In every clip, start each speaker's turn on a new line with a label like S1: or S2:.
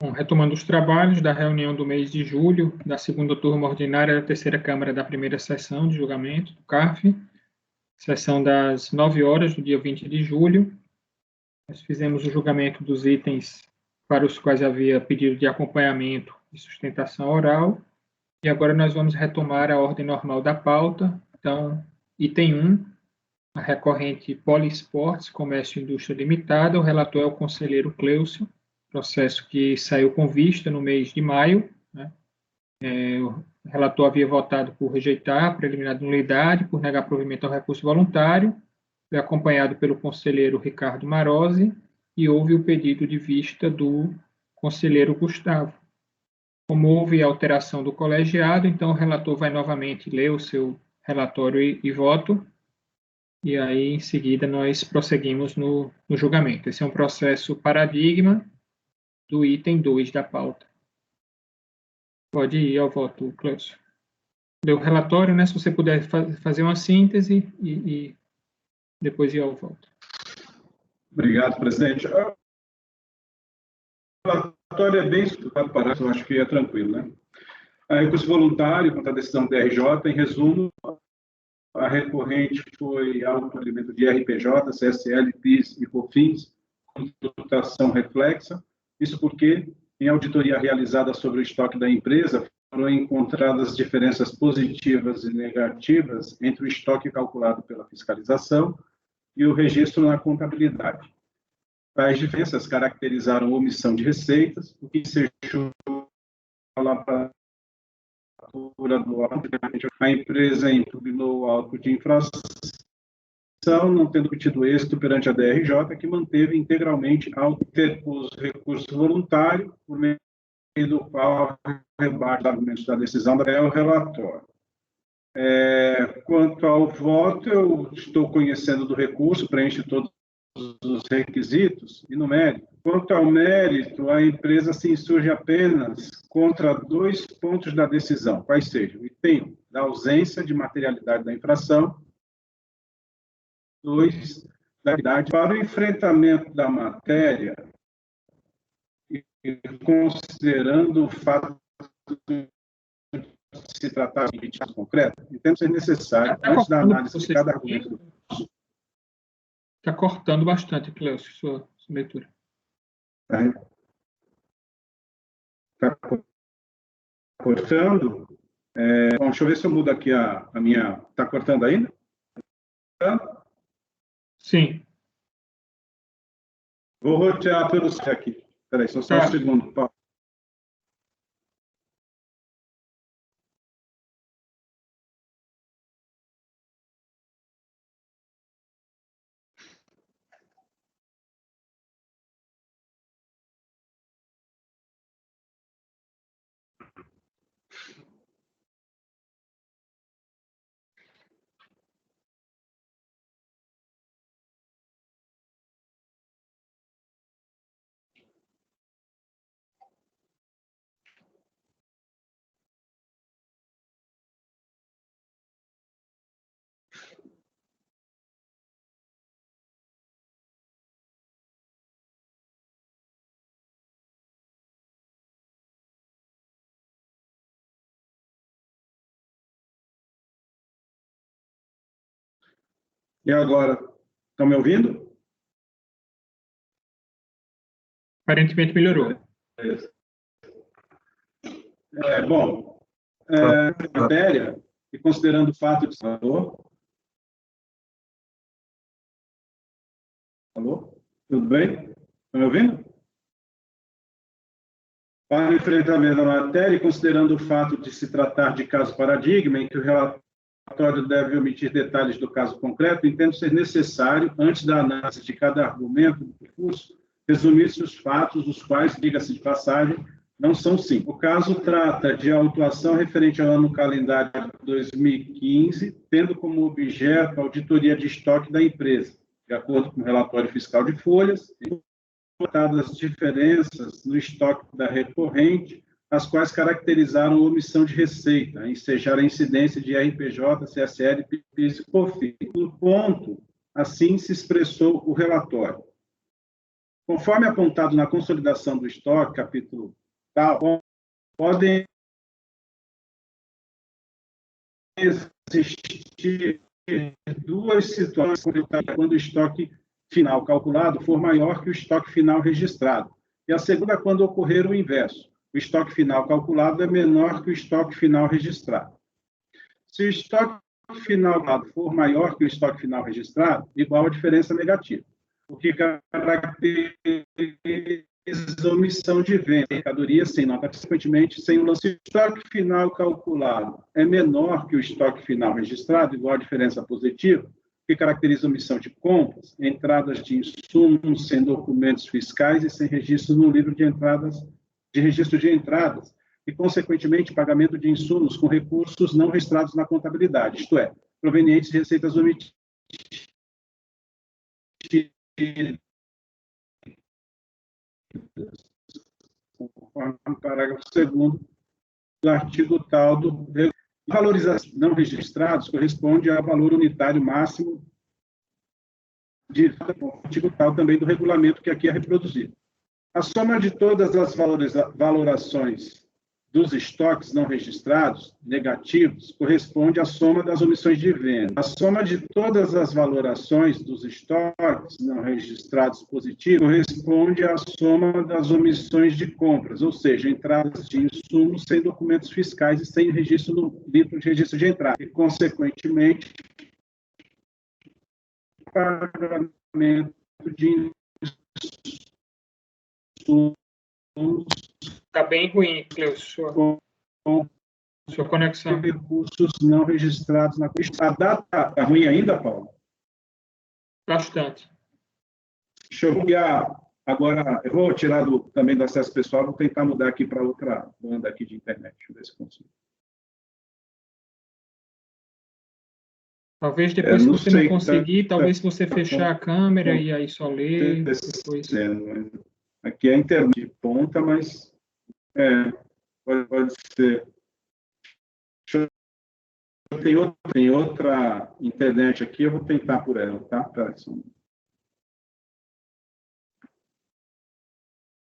S1: Bom, retomando os trabalhos da reunião do mês de julho, da segunda turma ordinária da terceira Câmara da primeira sessão de julgamento do CARF, sessão das 9 horas do dia 20 de julho. Nós fizemos o julgamento dos itens para os quais havia pedido de acompanhamento e sustentação oral, e agora nós vamos retomar a ordem normal da pauta. Então, item 1, a recorrente Poliesportes, Comércio e Indústria Limitada, o relator é o conselheiro Cleucio, processo que saiu com vista no mês de maio, né? O relator havia votado por rejeitar a preliminar de nulidade, por negar provimento ao recurso voluntário, foi acompanhado pelo conselheiro Ricardo Marozzi, e houve o pedido de vista do conselheiro Gustavo. Como houve alteração do colegiado, então o relator vai novamente ler o seu relatório e voto, e aí, em seguida, nós prosseguimos no julgamento. Esse é um processo paradigma do item 2 da pauta. Pode ir ao voto, Cleucio. Deu o relatório, né? Se você puder fazer uma síntese e depois ir ao voto.
S2: Obrigado, presidente. O relatório é bem estruturado, eu acho que é tranquilo, né? Recurso voluntário contra a decisão do RJ, em resumo, a recorrente foi autoalimento de RPJ, CSL, PIS e COFINS, com tributação reflexa. Isso porque, em auditoria realizada sobre o estoque da empresa, foram encontradas diferenças positivas e negativas entre o estoque calculado pela fiscalização e o registro na contabilidade. Tais diferenças caracterizaram omissão de receitas, o que ensejou a lavratura do auto. A empresa impugnou o auto de infração, não tendo obtido êxito perante a DRJ, que manteve integralmente os recursos voluntários, por meio do qual rebate os argumentos da decisão é o relatório. Quanto ao voto, eu estou conhecendo do recurso, preenche todos os requisitos, e no mérito. Quanto ao mérito, a empresa se insurge apenas contra 2 pontos da decisão, quais sejam: item 1, da ausência de materialidade da infração; 2, da idade. Para o enfrentamento da matéria, e considerando o fato de se tratar de caso concreto, entendo ser necessário, antes da análise de cada argumento.
S1: Está cortando bastante, Cleucio, sua leitura.
S2: Está cortando? Bom, deixa eu ver se eu mudo aqui a minha... Está cortando ainda?
S1: Sim.
S2: Vou rotear pelo aqui. Espera aí, só um segundo, Paulo. E agora, estão me ouvindo?
S1: Aparentemente melhorou.
S2: Bom, matéria, e considerando o fato de... Alô? Tudo bem? Estão me ouvindo? Para o enfrentamento da matéria, e considerando o fato de se tratar de caso paradigma, em que o relatório deve omitir detalhes do caso concreto, entendo ser necessário, antes da análise de cada argumento do recurso, resumir-se os fatos, os quais, diga-se de passagem, não são 5. O caso trata de autuação referente ao ano calendário de 2015, tendo como objeto a auditoria de estoque da empresa, de acordo com o relatório fiscal de folhas, as diferenças no estoque da recorrente, as quais caracterizaram a omissão de receita, ensejar a incidência de RPJ, CSL, PIS e COFINS. No ponto, assim se expressou o relatório. Conforme apontado na consolidação do estoque, capítulo tal, podem existir duas situações quando o estoque final calculado for maior que o estoque final registrado. E a segunda, quando ocorrer o inverso. O estoque final calculado é menor que o estoque final registrado. Se o estoque final calculado for maior que o estoque final registrado, igual a diferença negativa, o que caracteriza omissão de venda, mercadoria sem nota, consequentemente, sem o lance. Se o estoque final calculado é menor que o estoque final registrado, igual a diferença positiva, que caracteriza omissão de compras, entradas de insumos sem documentos fiscais e sem registro no livro de entradas, de registro de entradas, e, consequentemente, pagamento de insumos com recursos não registrados na contabilidade, isto é, provenientes de receitas omitidas. Conforme o parágrafo 2º do artigo tal do valorização não registrados corresponde ao valor unitário máximo de artigo tal também do regulamento que aqui é reproduzido. A soma de todas as valorações dos estoques não registrados, negativos, corresponde à soma das omissões de venda. A soma de todas as valorações dos estoques não registrados positivos corresponde à soma das omissões de compras, ou seja, entradas de insumos sem documentos fiscais e sem registro no livro de registro de entrada. E, consequentemente, pagamento de insumos.
S1: Está bem ruim, Cleuso, sua conexão.
S2: Recursos não registrados na pista. A data está ruim ainda, Paulo?
S1: Bastante.
S2: Deixa eu ligar agora. Eu vou tirar também do acesso pessoal, vou tentar mudar aqui para outra banda aqui de internet. Deixa eu ver se consigo.
S1: Talvez depois, se você não conseguir, talvez se você fechar a câmera e aí só ler. Depois...
S2: Aqui é a internet de ponta, mas pode ser. Tem outra internet aqui, eu vou tentar por ela, tá?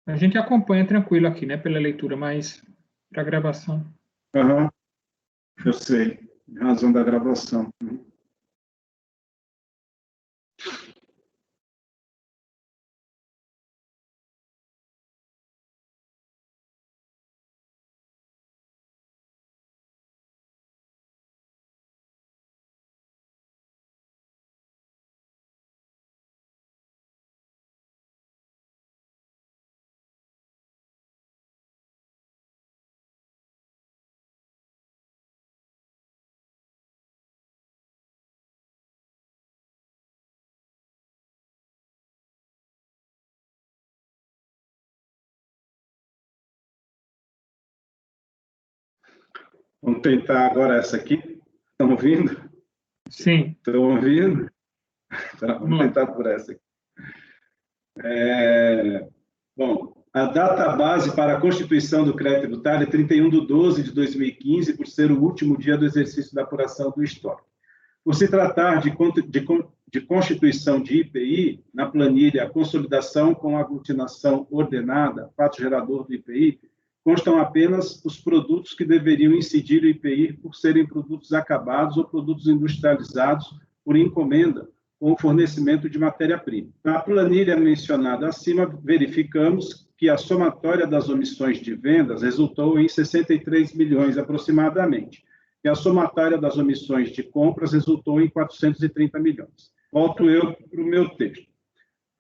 S1: A gente acompanha tranquilo aqui, né, pela leitura, mas para a gravação.
S2: Uhum. Eu sei, em razão da gravação. Vamos tentar agora essa aqui. Estão ouvindo?
S1: Sim.
S2: Estão ouvindo? Tá, vamos tentar por essa aqui. Bom, a data base para a constituição do crédito tributário é 31/12/2015, por ser o último dia do exercício da apuração do estoque. Por se tratar de constituição de IPI, na planilha a consolidação com aglutinação ordenada, fato gerador do IPI, constam apenas os produtos que deveriam incidir o IPI por serem produtos acabados ou produtos industrializados por encomenda com o fornecimento de matéria-prima. Na planilha mencionada acima, verificamos que a somatória das omissões de vendas resultou em 63 milhões aproximadamente, e a somatória das omissões de compras resultou em 430 milhões. Volto eu para o meu texto.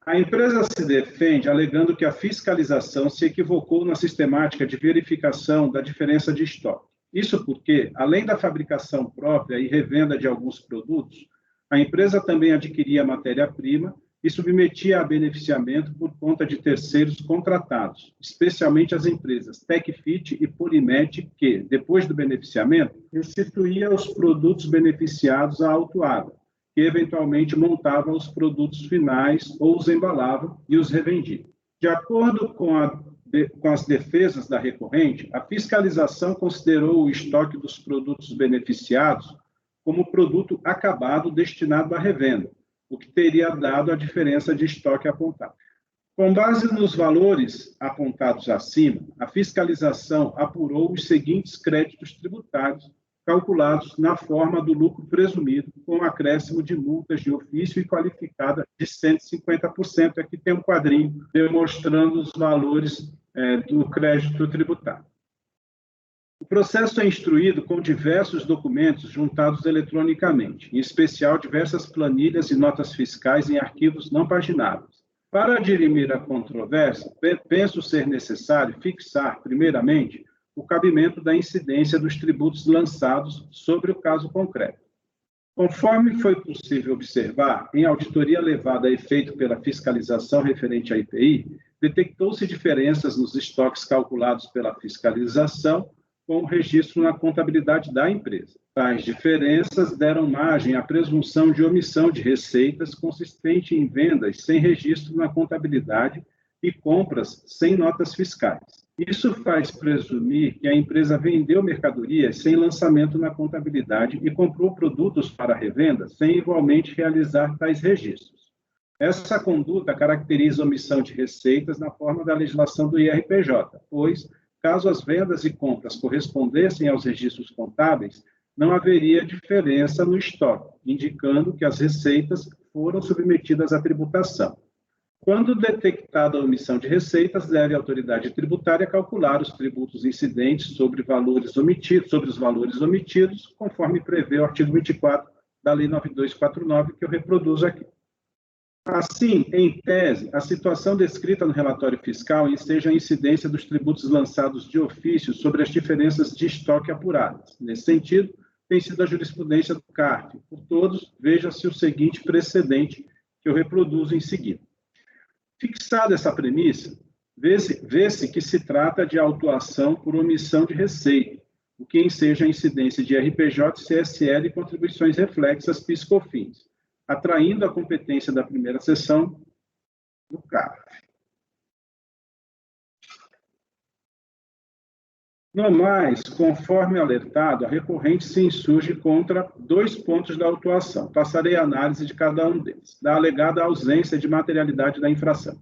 S2: A empresa se defende alegando que a fiscalização se equivocou na sistemática de verificação da diferença de estoque. Isso porque, além da fabricação própria e revenda de alguns produtos, a empresa também adquiria matéria-prima e submetia a beneficiamento por conta de terceiros contratados, especialmente as empresas Tecfit e Polimet, que, depois do beneficiamento, restituía os produtos beneficiados à autuada, que eventualmente montava os produtos finais ou os embalava e os revendia. De acordo com as defesas da recorrente, a fiscalização considerou o estoque dos produtos beneficiados como produto acabado destinado à revenda, o que teria dado a diferença de estoque apontada. Com base nos valores apontados acima, a fiscalização apurou os seguintes créditos tributários, calculados na forma do lucro presumido, com acréscimo de multas de ofício e qualificada de 150%. Aqui tem um quadrinho demonstrando os valores do crédito tributário. O processo é instruído com diversos documentos juntados eletronicamente, em especial diversas planilhas e notas fiscais em arquivos não pagináveis. Para dirimir a controvérsia, penso ser necessário fixar, primeiramente, o cabimento da incidência dos tributos lançados sobre o caso concreto. Conforme foi possível observar, em auditoria levada a efeito pela fiscalização referente à IPI, detectou-se diferenças nos estoques calculados pela fiscalização com o registro na contabilidade da empresa. Tais diferenças deram margem à presunção de omissão de receitas consistente em vendas sem registro na contabilidade e compras sem notas fiscais. Isso faz presumir que a empresa vendeu mercadorias sem lançamento na contabilidade e comprou produtos para revenda sem igualmente realizar tais registros. Essa conduta caracteriza omissão de receitas na forma da legislação do IRPJ, pois, caso as vendas e compras correspondessem aos registros contábeis, não haveria diferença no estoque, indicando que as receitas foram submetidas à tributação. Quando detectada a omissão de receitas, deve a autoridade tributária calcular os tributos incidentes sobre os valores omitidos, conforme prevê o artigo 24 da Lei 9249, que eu reproduzo aqui. Assim, em tese, a situação descrita no relatório fiscal enseja a incidência dos tributos lançados de ofício sobre as diferenças de estoque apuradas. Nesse sentido, tem sido a jurisprudência do CARF. Por todos, veja-se o seguinte precedente, que eu reproduzo em seguida. Fixada essa premissa, vê-se que se trata de autuação por omissão de receita, o que enseja a incidência de RPJ, CSL e contribuições reflexas PIS/COFINS, atraindo a competência da primeira seção do CARF. No mais, conforme alertado, a recorrente se insurge contra 2 pontos da autuação. Passarei a análise de cada um deles. Da alegada ausência de materialidade da infração.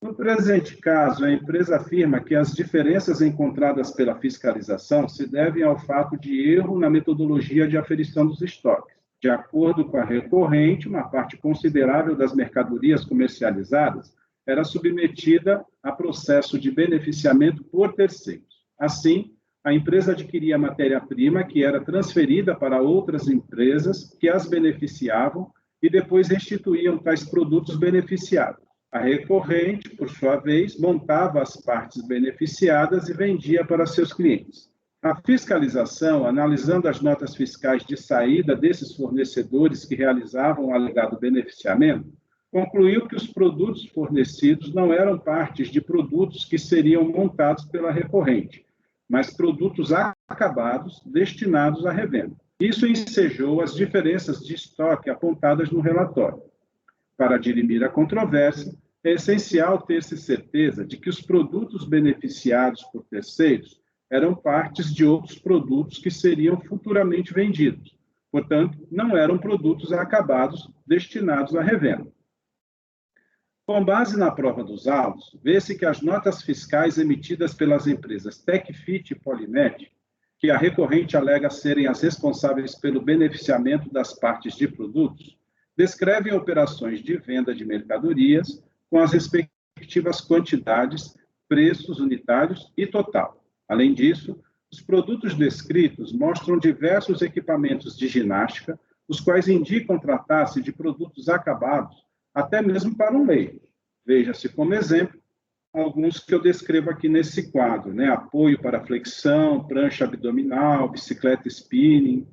S2: No presente caso, a empresa afirma que as diferenças encontradas pela fiscalização se devem ao fato de erro na metodologia de aferição dos estoques. De acordo com a recorrente, uma parte considerável das mercadorias comercializadas era submetida a processo de beneficiamento por terceiros. Assim, a empresa adquiria matéria-prima que era transferida para outras empresas que as beneficiavam e depois restituíam tais produtos beneficiados. A recorrente, por sua vez, montava as partes beneficiadas e vendia para seus clientes. A fiscalização, analisando as notas fiscais de saída desses fornecedores que realizavam o alegado beneficiamento, concluiu que os produtos fornecidos não eram partes de produtos que seriam montados pela recorrente, mas produtos acabados destinados à revenda. Isso ensejou as diferenças de estoque apontadas no relatório. Para dirimir a controvérsia, é essencial ter-se certeza de que os produtos beneficiados por terceiros eram partes de outros produtos que seriam futuramente vendidos. Portanto, não eram produtos acabados destinados à revenda. Com base na prova dos autos, vê-se que as notas fiscais emitidas pelas empresas Tecfit e Polimet, que a recorrente alega serem as responsáveis pelo beneficiamento das partes de produtos, descrevem operações de venda de mercadorias com as respectivas quantidades, preços unitários e total. Além disso, os produtos descritos mostram diversos equipamentos de ginástica, os quais indicam tratar-se de produtos acabados, até mesmo para um leigo. Veja-se como exemplo alguns que eu descrevo aqui nesse quadro, né? Apoio para flexão, prancha abdominal, bicicleta spinning,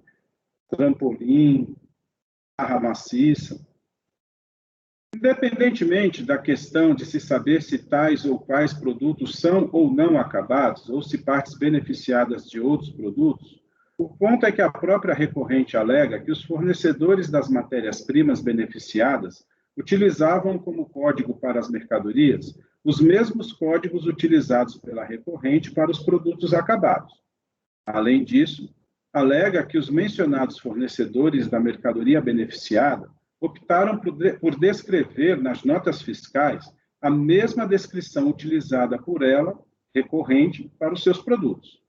S2: trampolim, barra maciça. Independentemente da questão de se saber se tais ou quais produtos são ou não acabados, ou se partes beneficiadas de outros produtos, o ponto é que a própria recorrente alega que os fornecedores das matérias-primas beneficiadas utilizavam como código para as mercadorias os mesmos códigos utilizados pela recorrente para os produtos acabados. Além disso, alega que os mencionados fornecedores da mercadoria beneficiada optaram por descrever nas notas fiscais a mesma descrição utilizada por ela, recorrente, para os seus produtos.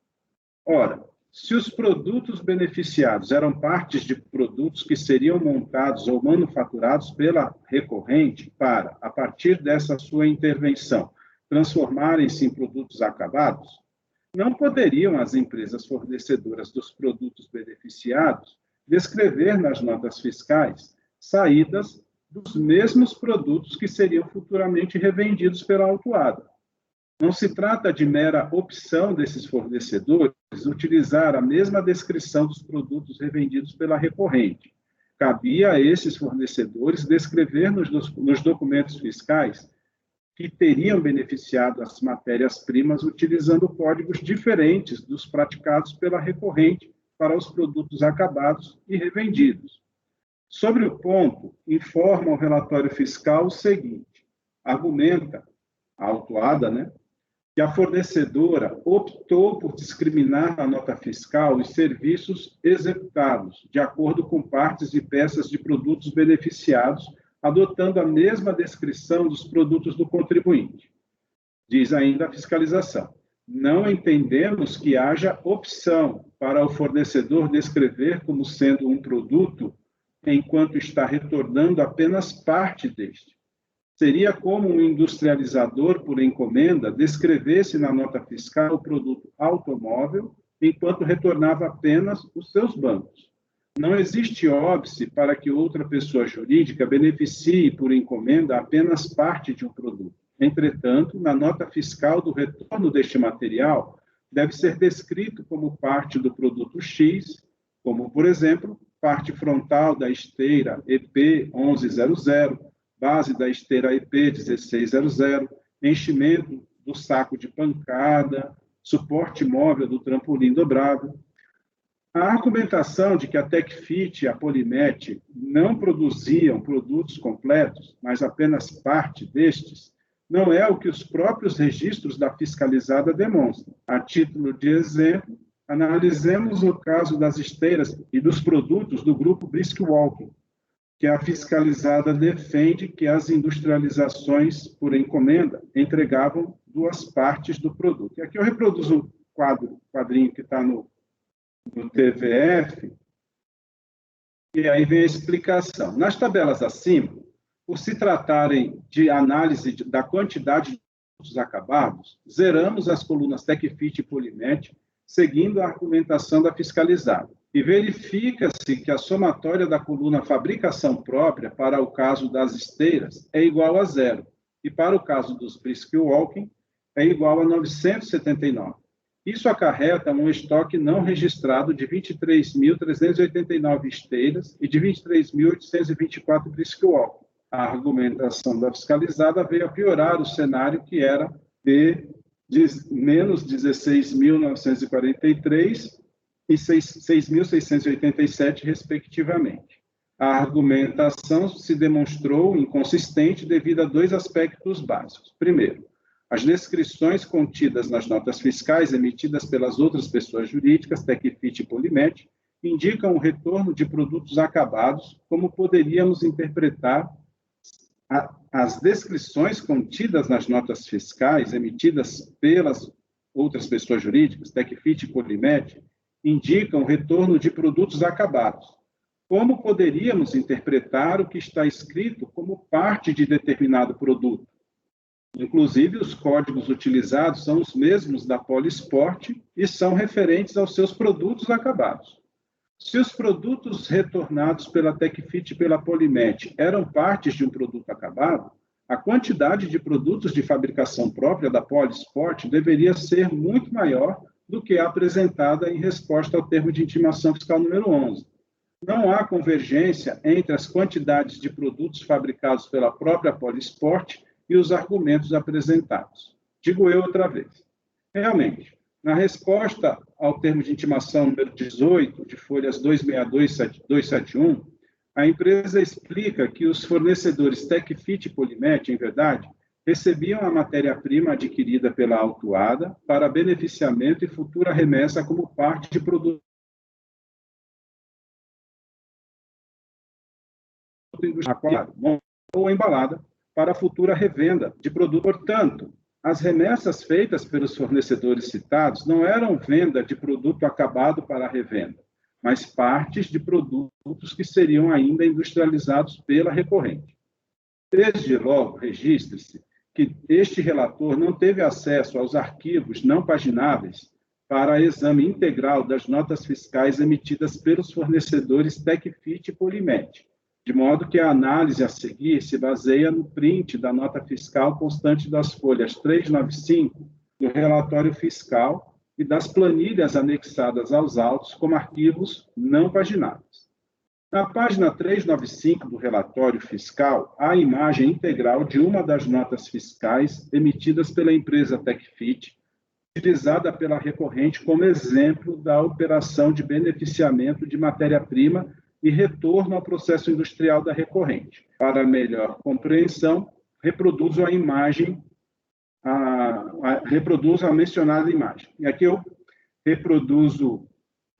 S2: Ora, se os produtos beneficiados eram partes de produtos que seriam montados ou manufaturados pela recorrente para, a partir dessa sua intervenção, transformarem-se em produtos acabados, não poderiam as empresas fornecedoras dos produtos beneficiados descrever nas notas fiscais saídas dos mesmos produtos que seriam futuramente revendidos pela autuada. Não se trata de mera opção desses fornecedores utilizar a mesma descrição dos produtos revendidos pela recorrente. Cabia a esses fornecedores descrever nos documentos fiscais que teriam beneficiado as matérias-primas utilizando códigos diferentes dos praticados pela recorrente para os produtos acabados e revendidos. Sobre o ponto, informa o relatório fiscal o seguinte: argumenta a autuada, que a fornecedora optou por discriminar na nota fiscal os serviços executados, de acordo com partes e peças de produtos beneficiados, adotando a mesma descrição dos produtos do contribuinte. Diz ainda a fiscalização: não entendemos que haja opção para o fornecedor descrever como sendo um produto, enquanto está retornando apenas parte deste. Seria como um industrializador por encomenda descrevesse na nota fiscal o produto automóvel, enquanto retornava apenas os seus bancos. Não existe óbice para que outra pessoa jurídica beneficie por encomenda apenas parte de um produto. Entretanto, na nota fiscal do retorno deste material, deve ser descrito como parte do produto X, como, por exemplo, parte frontal da esteira EP 1100, base da esteira EP 1600, enchimento do saco de pancada, suporte móvel do trampolim dobrável. A argumentação de que a TecFit e a Polimet não produziam produtos completos, mas apenas parte destes, não é o que os próprios registros da fiscalizada demonstram. A título de exemplo, analisemos o caso das esteiras e dos produtos do grupo Brisk Walking, que a fiscalizada defende que as industrializações por encomenda entregavam duas partes do produto. E aqui eu reproduzo um quadrinho que está no TVF, e aí vem a explicação. Nas tabelas acima, por se tratarem de análise da quantidade de produtos acabados, zeramos as colunas TecFit e Polimet, seguindo a argumentação da fiscalizada. E verifica-se que a somatória da coluna fabricação própria para o caso das esteiras é igual a 0, e para o caso dos Brisk Walking é igual a 979. Isso acarreta um estoque não registrado de 23.389 esteiras e de 23.824 Brisk Walking. A argumentação da fiscalizada veio a piorar o cenário que era de menos 16.943 e 6.687, respectivamente. A argumentação se demonstrou inconsistente devido a dois aspectos básicos. Primeiro, as descrições contidas nas notas fiscais emitidas pelas outras pessoas jurídicas, TecFit e Polimet, indicam o retorno de produtos acabados, como poderíamos interpretar as descrições contidas nas notas fiscais emitidas pelas outras pessoas jurídicas, TecFit e Polimet, indicam o retorno de produtos acabados. Como poderíamos interpretar o que está escrito como parte de determinado produto? Inclusive, os códigos utilizados são os mesmos da Polisport e são referentes aos seus produtos acabados. Se os produtos retornados pela TecFit e pela Polimet eram partes de um produto acabado, a quantidade de produtos de fabricação própria da Polisport deveria ser muito maior do que a apresentada em resposta ao termo de intimação fiscal número 11. Não há convergência entre as quantidades de produtos fabricados pela própria Polisport e os argumentos apresentados. Digo eu outra vez. Realmente, na resposta ao termo de intimação número 18, de folhas 262-271, a empresa explica que os fornecedores TecFit e Polimet, em verdade, recebiam a matéria-prima adquirida pela autuada para beneficiamento e futura remessa como parte de produto industrial ou embalada para a futura revenda de produto. Portanto, as remessas feitas pelos fornecedores citados não eram venda de produto acabado para a revenda, mas partes de produtos que seriam ainda industrializados pela recorrente. Desde logo, registre-se que este relator não teve acesso aos arquivos não pagináveis para exame integral das notas fiscais emitidas pelos fornecedores TecFit e Polimet, de modo que a análise a seguir se baseia no print da nota fiscal constante das folhas 395 do relatório fiscal e das planilhas anexadas aos autos como arquivos não pagináveis. Na página 395 do relatório fiscal, há a imagem integral de uma das notas fiscais emitidas pela empresa TecFit, utilizada pela recorrente como exemplo da operação de beneficiamento de matéria-prima e retorno ao processo industrial da recorrente. Para melhor compreensão, reproduzo a imagem, reproduzo a mencionada imagem. E aqui eu reproduzo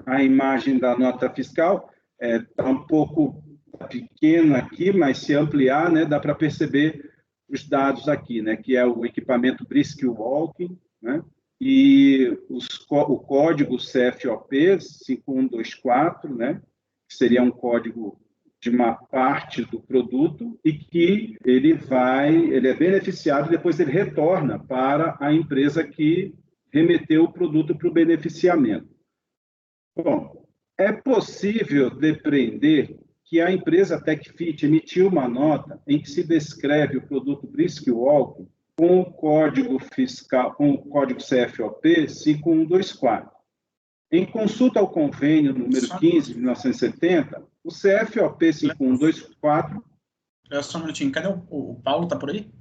S2: a imagem da nota fiscal. Está um pouco pequena aqui, mas se ampliar, né, dá para perceber os dados aqui, né, que é o equipamento Brisk Walking, né, e o código CFOP 5124, né, que seria um código de uma parte do produto e que ele é beneficiado e depois ele retorna para a empresa que remeteu o produto para o beneficiamento. Bom, é possível depreender que a empresa TecFit emitiu uma nota em que se descreve o produto Brisk Walking com o código fiscal, com o código CFOP 5124. Em consulta ao convênio número 15 de 1970, o CFOP 5124...
S3: Só um minutinho, cadê o Paulo? Está por aí?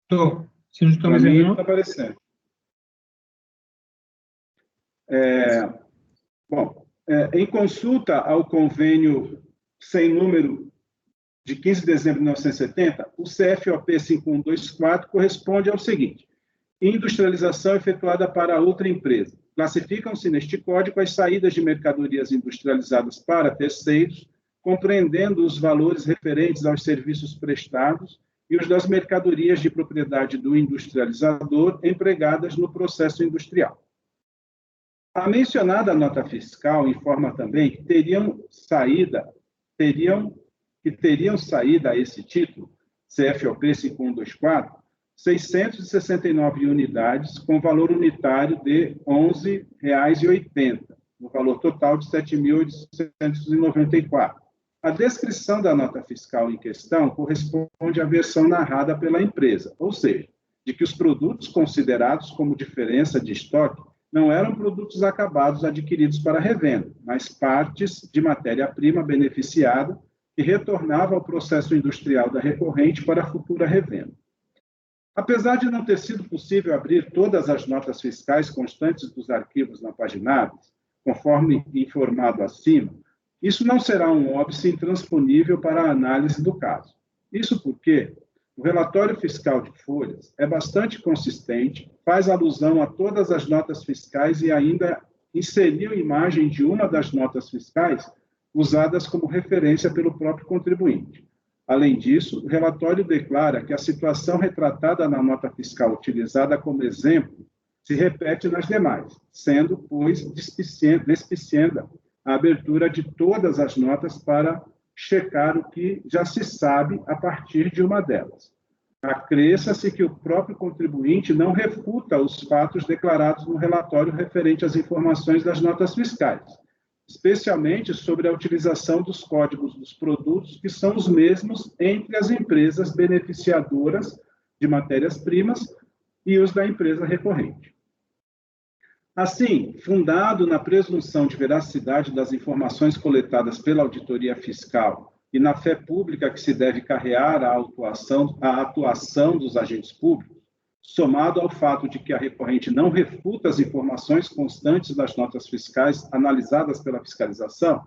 S1: Estou. Se não estou me
S2: Para mim,
S1: vendo,
S2: está aparecendo. Em consulta ao convênio sem número de 15 de dezembro de 1970, o CFOP 5124 corresponde ao seguinte: industrialização efetuada para outra empresa. Classificam-se neste código as saídas de mercadorias industrializadas para terceiros, compreendendo os valores referentes aos serviços prestados e os das mercadorias de propriedade do industrializador empregadas no processo industrial. A mencionada nota fiscal informa também que teriam saída a esse título, CFOP 5124, 669 unidades com valor unitário de R$ 11,80, no valor total de R$ 7.894. A descrição da nota fiscal em questão corresponde à versão narrada pela empresa, ou seja, de que os produtos considerados como diferença de estoque não eram produtos acabados adquiridos para revenda, mas partes de matéria-prima beneficiada que retornava ao processo industrial da recorrente para a futura revenda. Apesar de não ter sido possível abrir todas as notas fiscais constantes dos arquivos não pagináveis, conforme informado acima, isso não será um óbice intransponível para a análise do caso. Isso porque o relatório fiscal de folhas é bastante consistente, faz alusão a todas as notas fiscais e ainda inseriu imagem de uma das notas fiscais usadas como referência pelo próprio contribuinte. Além disso, o relatório declara que a situação retratada na nota fiscal utilizada como exemplo se repete nas demais, sendo, pois, despicienda a abertura de todas as notas para checar o que já se sabe a partir de uma delas. Acresça-se que o próprio contribuinte não refuta os fatos declarados no relatório referente às informações das notas fiscais, especialmente sobre a utilização dos códigos dos produtos, que são os mesmos entre as empresas beneficiadoras de matérias-primas e os da empresa recorrente. Assim, fundado na presunção de veracidade das informações coletadas pela auditoria fiscal e na fé pública que se deve carrear a atuação dos agentes públicos, somado ao fato de que a recorrente não refuta as informações constantes das notas fiscais analisadas pela fiscalização,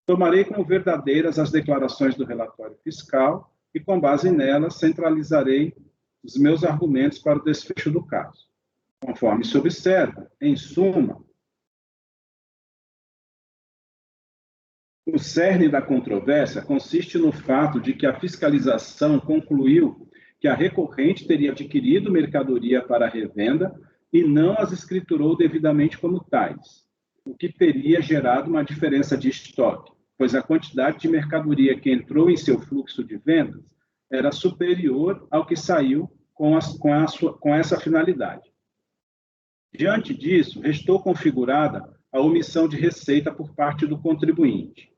S2: tomarei como verdadeiras as declarações do relatório fiscal e, com base nelas, centralizarei os meus argumentos para o desfecho do caso. Conforme se observa, em suma, O cerne da controvérsia consiste no fato de que a fiscalização concluiu que a recorrente teria adquirido mercadoria para revenda e não as escriturou devidamente como tais, o que teria gerado uma diferença de estoque, pois a quantidade de mercadoria que entrou em seu fluxo de vendas era superior ao que saiu com essa finalidade. Diante disso, restou configurada a omissão de receita por parte do contribuinte.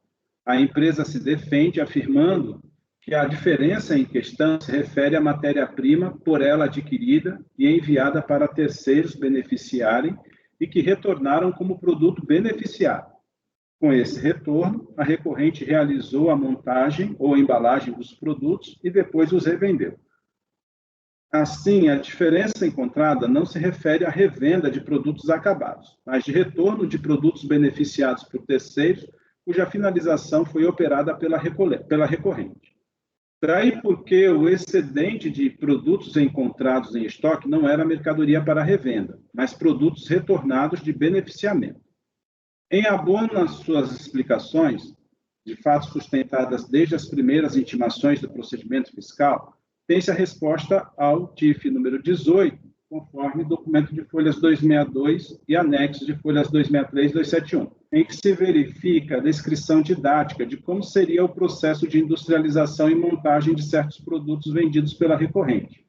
S2: A empresa se defende afirmando que a diferença em questão se refere à matéria-prima por ela adquirida e enviada para terceiros beneficiarem e que retornaram como produto beneficiado. Com esse retorno, a recorrente realizou a montagem ou embalagem dos produtos e depois os revendeu. Assim, a diferença encontrada não se refere à revenda de produtos acabados, mas de retorno de produtos beneficiados por terceiros, cuja finalização foi operada pela recorrente. Daí porque o excedente de produtos encontrados em estoque não era mercadoria para revenda, mas produtos retornados de beneficiamento. Em abono às suas explicações, de fato sustentadas desde as primeiras intimações do procedimento fiscal, tem-se a resposta ao TIF número 18, conforme documento de folhas 262 e anexos de folhas 263 e 271, em que se verifica a descrição didática de como seria o processo de industrialização e montagem de certos produtos vendidos pela recorrente.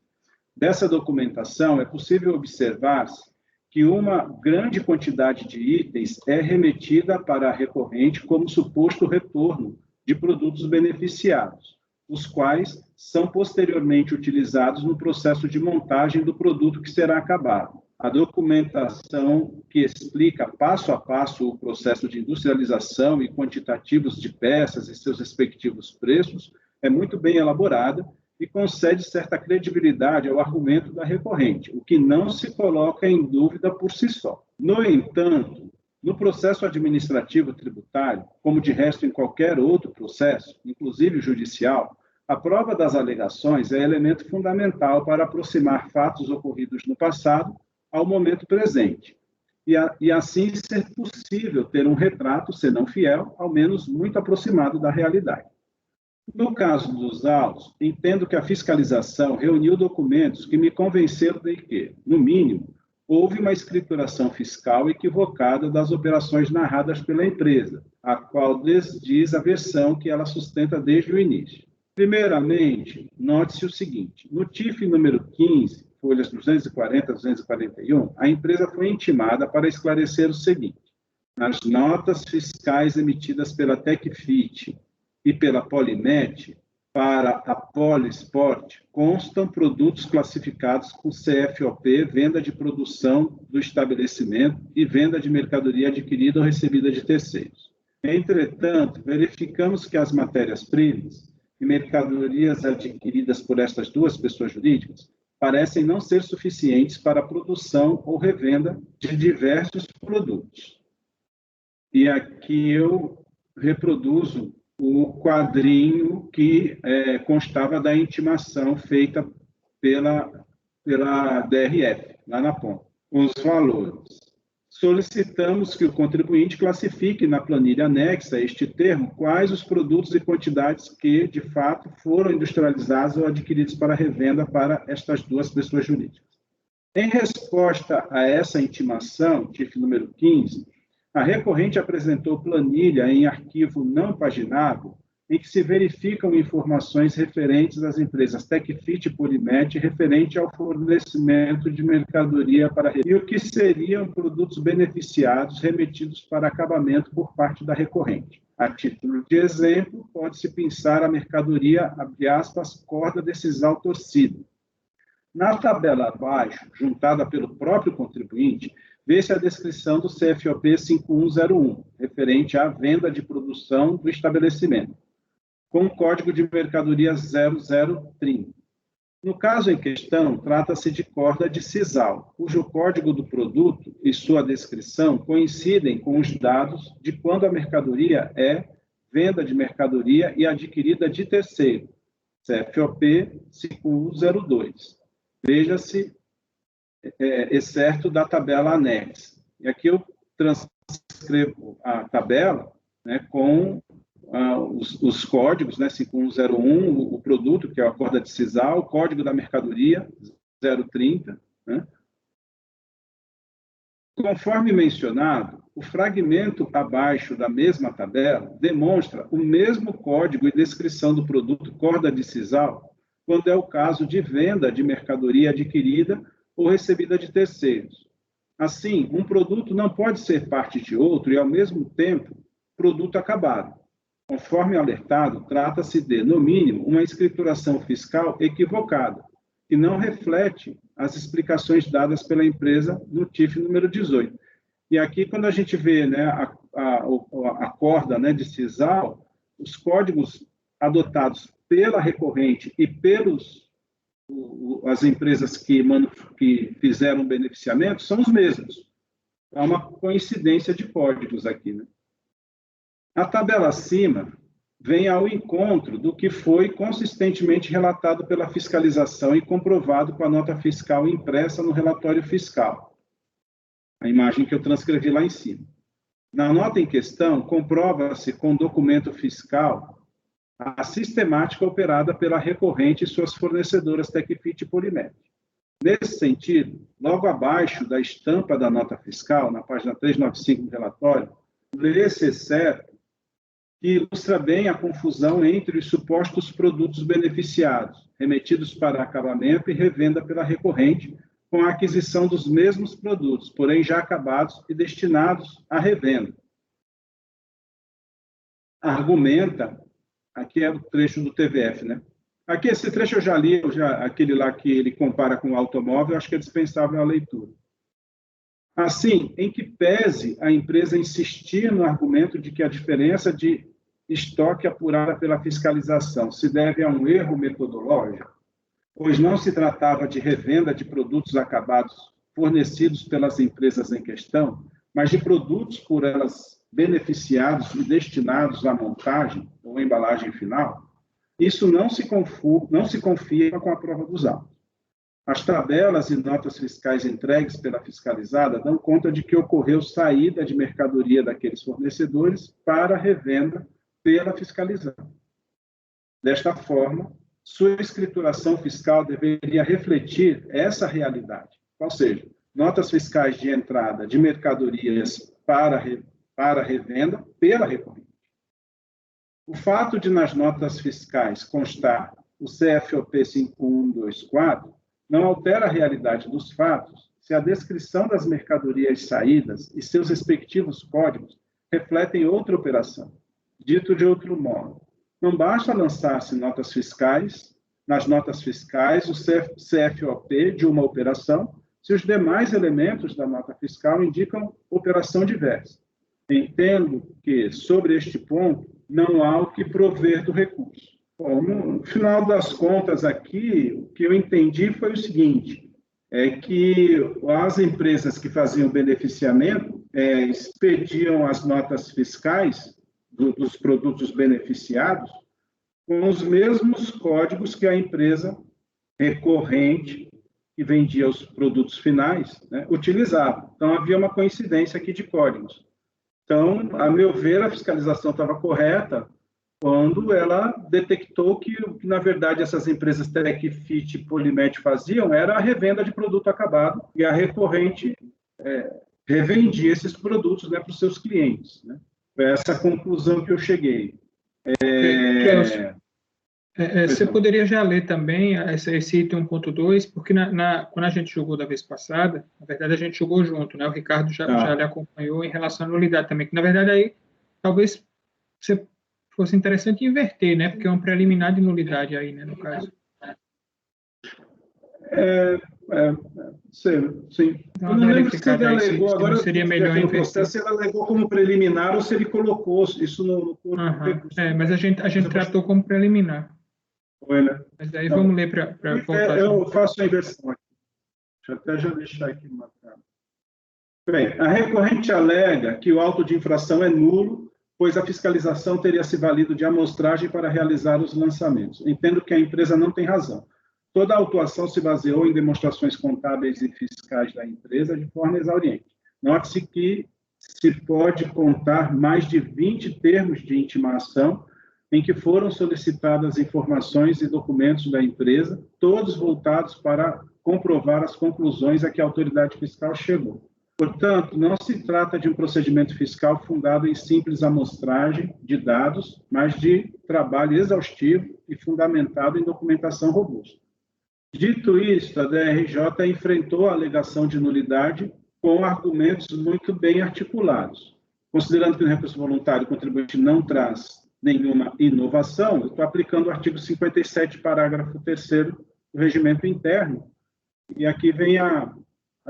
S2: Dessa documentação, é possível observar-se que uma grande quantidade de itens é remetida para a recorrente como suposto retorno de produtos beneficiados, os quais são posteriormente utilizados no processo de montagem do produto que será acabado. A documentação que explica passo a passo o processo de industrialização e quantitativos de peças e seus respectivos preços é muito bem elaborada e concede certa credibilidade ao argumento da recorrente, o que não se coloca em dúvida por si só. No entanto, no processo administrativo tributário, como de resto em qualquer outro processo, inclusive judicial, a prova das alegações é elemento fundamental para aproximar fatos ocorridos no passado ao momento presente, e assim ser possível ter um retrato, se não fiel, ao menos muito aproximado da realidade. No caso dos autos, entendo que a fiscalização reuniu documentos que me convenceram de que, no mínimo, houve uma escrituração fiscal equivocada das operações narradas pela empresa, a qual desdiz a versão que ela sustenta desde o início. Primeiramente, note-se o seguinte: no TIF número 15, folhas 240 a 241, a empresa foi intimada para esclarecer o seguinte: nas notas fiscais emitidas pela Tecfit e pela Polimet para a Polisport constam produtos classificados com CFOP, venda de produção do estabelecimento e venda de mercadoria adquirida ou recebida de terceiros. Entretanto, verificamos que as matérias-primas e mercadorias adquiridas por estas duas pessoas jurídicas parecem não ser suficientes para a produção ou revenda de diversos produtos. E aqui eu reproduzo o quadrinho que constava da intimação feita pela DRF, lá na ponta. Os valores. Solicitamos que o contribuinte classifique na planilha anexa a este termo quais os produtos e quantidades que, de fato, foram industrializados ou adquiridos para revenda para estas duas pessoas jurídicas. Em resposta a essa intimação, TIF número 15, a recorrente apresentou planilha em arquivo não paginável, em que se verificam informações referentes às empresas Tecfit e Polimet referente ao fornecimento de mercadoria para e o que seriam produtos beneficiados remetidos para acabamento por parte da recorrente. A título de exemplo, pode-se pensar a mercadoria, abre aspas, corda de sisal torcido. Na tabela abaixo, juntada pelo próprio contribuinte, vê-se a descrição do CFOP 5101, referente à venda de produção do estabelecimento, com o código de mercadoria 0030. No caso em questão, trata-se de corda de sisal, cujo código do produto e sua descrição coincidem com os dados de quando a mercadoria é venda de mercadoria e adquirida de terceiro, CFOP 5102. Veja-se excerto da tabela anexa. E aqui eu transcrevo a tabela, né, com os códigos, né, 5101, o produto, que é a corda de sisal, o código da mercadoria, 030. Né? Conforme mencionado, o fragmento abaixo da mesma tabela demonstra o mesmo código e descrição do produto corda de sisal, quando é o caso de venda de mercadoria adquirida ou recebida de terceiros. Assim, um produto não pode ser parte de outro e, ao mesmo tempo, produto acabado. Conforme alertado, trata-se de, no mínimo, uma escrituração fiscal equivocada, que não reflete as explicações dadas pela empresa no TIF número 18. E aqui, quando a gente vê, né, a corda, né, de sisal, os códigos adotados pela recorrente e as empresas que fizeram beneficiamento são os mesmos. Há uma coincidência de códigos aqui, né? A tabela acima vem ao encontro do que foi consistentemente relatado pela fiscalização e comprovado com a nota fiscal impressa no relatório fiscal. A imagem que eu transcrevi lá em cima. Na nota em questão, comprova-se com documento fiscal a sistemática operada pela recorrente e suas fornecedoras Tecfit e Polimed. Nesse sentido, logo abaixo da estampa da nota fiscal, na página 395 do relatório, lê-se exceto que ilustra bem a confusão entre os supostos produtos beneficiados, remetidos para acabamento e revenda pela recorrente, com a aquisição dos mesmos produtos, porém já acabados e destinados à revenda. Argumenta, aqui é o trecho do TVF, né? Aqui, esse trecho eu já li, aquele lá que ele compara com o automóvel, acho que é dispensável a leitura. Assim, em que pese a empresa insistir no argumento de que a diferença de estoque apurada pela fiscalização se deve a um erro metodológico, pois não se tratava de revenda de produtos acabados fornecidos pelas empresas em questão, mas de produtos por elas beneficiados e destinados à montagem ou embalagem final, isso não se confirma com a prova dos autos. As tabelas e notas fiscais entregues pela fiscalizada dão conta de que ocorreu saída de mercadoria daqueles fornecedores para revenda pela fiscalizada. Desta forma, sua escrituração fiscal deveria refletir essa realidade, ou seja, notas fiscais de entrada de mercadorias para revenda pela recorrente. O fato de nas notas fiscais constar o CFOP 5124 não altera a realidade dos fatos se a descrição das mercadorias saídas e seus respectivos códigos refletem outra operação. Dito de outro modo, não basta lançar-se nas notas fiscais, o CFOP de uma operação, se os demais elementos da nota fiscal indicam operação diversa. Entendo que, sobre este ponto, não há o que prover do recurso. Bom, no final das contas aqui, o que eu entendi foi o seguinte, é que as empresas que faziam beneficiamento expediam as notas fiscais dos produtos beneficiados com os mesmos códigos que a empresa recorrente que vendia os produtos finais, né, utilizava. Então, havia uma coincidência aqui de códigos. Então, a meu ver, a fiscalização estava correta quando ela detectou que, na verdade, essas empresas Tecfit e Polimed faziam era a revenda de produto acabado e a recorrente revendia esses produtos, né, para os seus clientes. Né? Foi essa a conclusão que eu cheguei.
S1: Você poderia já ler também esse item 1.2, porque quando a gente jogou da vez passada, na verdade a gente jogou junto, né? O Ricardo já lhe acompanhou em relação à nulidade também, que na verdade aí talvez fosse interessante inverter, né? Porque é um preliminar de nulidade aí, né, no caso.
S2: Sim.
S1: Então,
S2: eu não lembro se ele alegou, agora
S1: seria melhor inverter.
S2: Se ele alegou como preliminar ou se ele colocou isso no
S1: mas a gente tratou como preliminar.
S2: Foi, né?
S1: Mas aí vamos ler para voltar.
S2: Eu faço a inversão aqui. Deixa eu deixar aqui marcado. Bem, a recorrente alega que o auto de infração é nulo, pois a fiscalização teria se valido de amostragem para realizar os lançamentos. Entendo que a empresa não tem razão. Toda a autuação se baseou em demonstrações contábeis e fiscais da empresa de forma exauriente. Note-se que se pode contar mais de 20 termos de intimação em que foram solicitadas informações e documentos da empresa, todos voltados para comprovar as conclusões a que a autoridade fiscal chegou. Portanto, não se trata de um procedimento fiscal fundado em simples amostragem de dados, mas de trabalho exaustivo e fundamentado em documentação robusta. Dito isto, a DRJ enfrentou a alegação de nulidade com argumentos muito bem articulados. Considerando que o recurso voluntário o contribuinte não traz nenhuma inovação, eu estou aplicando o artigo 57, parágrafo 3º do regimento interno, e aqui vem a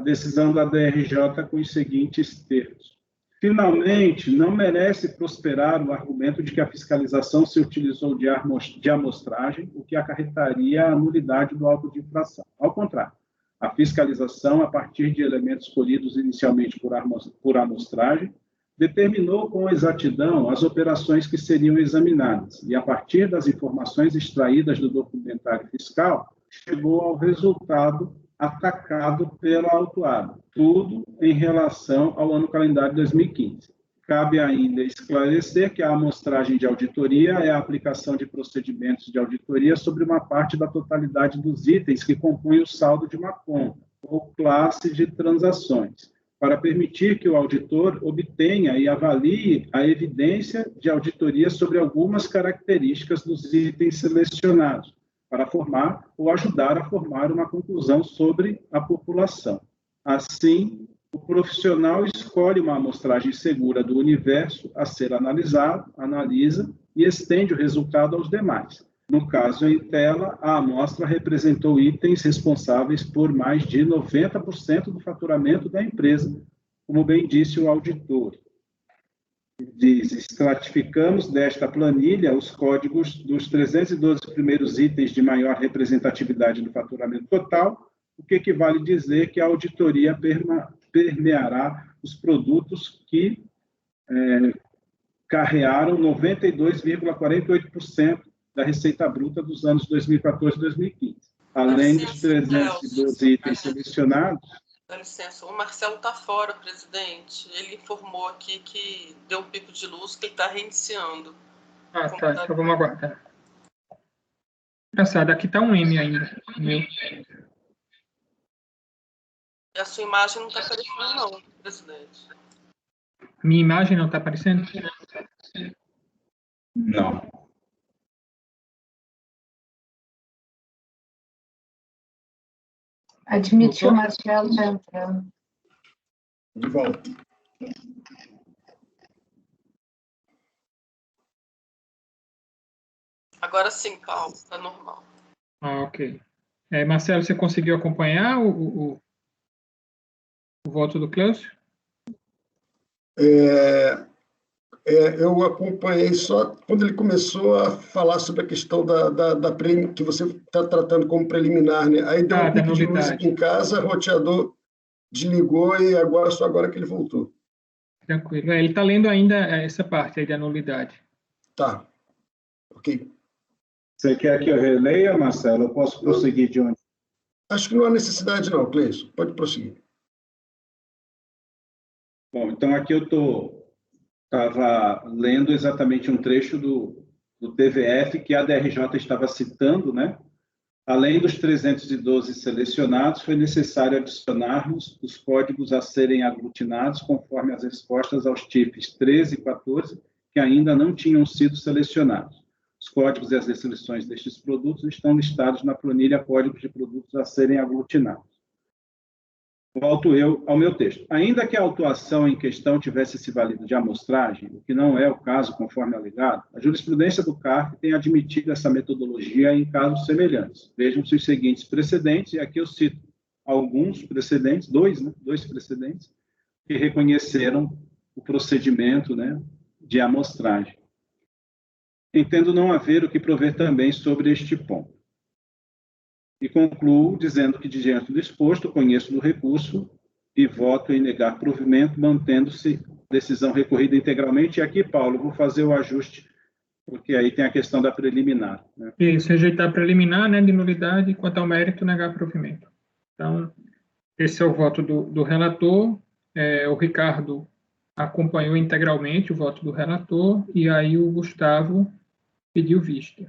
S2: decisão da DRJ com os seguintes termos. Finalmente, não merece prosperar o argumento de que a fiscalização se utilizou de amostragem, o que acarretaria a nulidade do auto de infração. Ao contrário, a fiscalização, a partir de elementos colhidos inicialmente por amostragem, determinou com exatidão as operações que seriam examinadas e, a partir das informações extraídas do documentário fiscal, chegou ao resultado atacado pela autuada, tudo em relação ao ano calendário 2015. Cabe ainda esclarecer que a amostragem de auditoria é a aplicação de procedimentos de auditoria sobre uma parte da totalidade dos itens que compõem o saldo de uma conta ou classe de transações, para permitir que o auditor obtenha e avalie a evidência de auditoria sobre algumas características dos itens selecionados, para formar ou ajudar a formar uma conclusão sobre a população. Assim, o profissional escolhe uma amostragem segura do universo a ser analisado, analisa e estende o resultado aos demais. No caso em tela, a amostra representou itens responsáveis por mais de 90% do faturamento da empresa, como bem disse o auditor. Diz, estratificamos desta planilha os códigos dos 312 primeiros itens de maior representatividade do faturamento total, o que equivale a dizer que a auditoria permeará os produtos que carrearam 92,48% da receita bruta dos anos 2014 e 2015. Além dos 312 itens selecionados...
S4: Dá licença, o Marcelo está fora, presidente. Ele informou aqui que deu um pico de luz, que ele está reiniciando.
S1: Ah, tá. Então vamos aguardar. Engraçado, aqui está um M ainda. Meu.
S4: E a sua imagem não está aparecendo, não, presidente.
S1: Minha imagem não está aparecendo?
S2: Não.
S5: Admitiu, Marcelo está entrando.
S6: De volta.
S4: Agora sim, Paulo, está normal.
S1: Ah, ok. Marcelo, você conseguiu acompanhar o voto do Cláudio?
S6: Eu acompanhei só quando ele começou a falar sobre a questão que você está tratando como preliminar, né? Aí deu um pico de luz aqui em casa, o roteador desligou e só agora que ele voltou.
S1: Tranquilo. Ele está lendo ainda essa parte aí da nulidade.
S6: Tá. Ok.
S2: Você quer que eu releia, Marcelo? Eu posso prosseguir de onde?
S6: Acho que não há necessidade, não, Cleison. Pode prosseguir.
S2: Bom, então aqui eu estava lendo exatamente um trecho do TVF que a DRJ estava citando, né? Além dos 312 selecionados, foi necessário adicionarmos os códigos a serem aglutinados conforme as respostas aos TIFs 13 e 14, que ainda não tinham sido selecionados. Os códigos e as descrições destes produtos estão listados na planilha Códigos de Produtos a serem aglutinados. Volto eu ao meu texto. Ainda que a autuação em questão tivesse se valido de amostragem, o que não é o caso conforme alegado, a jurisprudência do CARF tem admitido essa metodologia em casos semelhantes. Vejam-se os seguintes precedentes, e aqui eu cito alguns precedentes, dois precedentes, que reconheceram o procedimento, né, de amostragem. Entendo não haver o que prover também sobre este ponto. E concluo dizendo que, diante do exposto, conheço do recurso e voto em negar provimento, mantendo-se decisão recorrida integralmente. E aqui, Paulo, vou fazer o ajuste, porque aí tem a questão da preliminar, né?
S1: Isso, rejeitar a preliminar, né, de nulidade, quanto ao mérito, negar provimento. Então, esse é o voto do relator. O Ricardo acompanhou integralmente o voto do relator e aí o Gustavo pediu vista.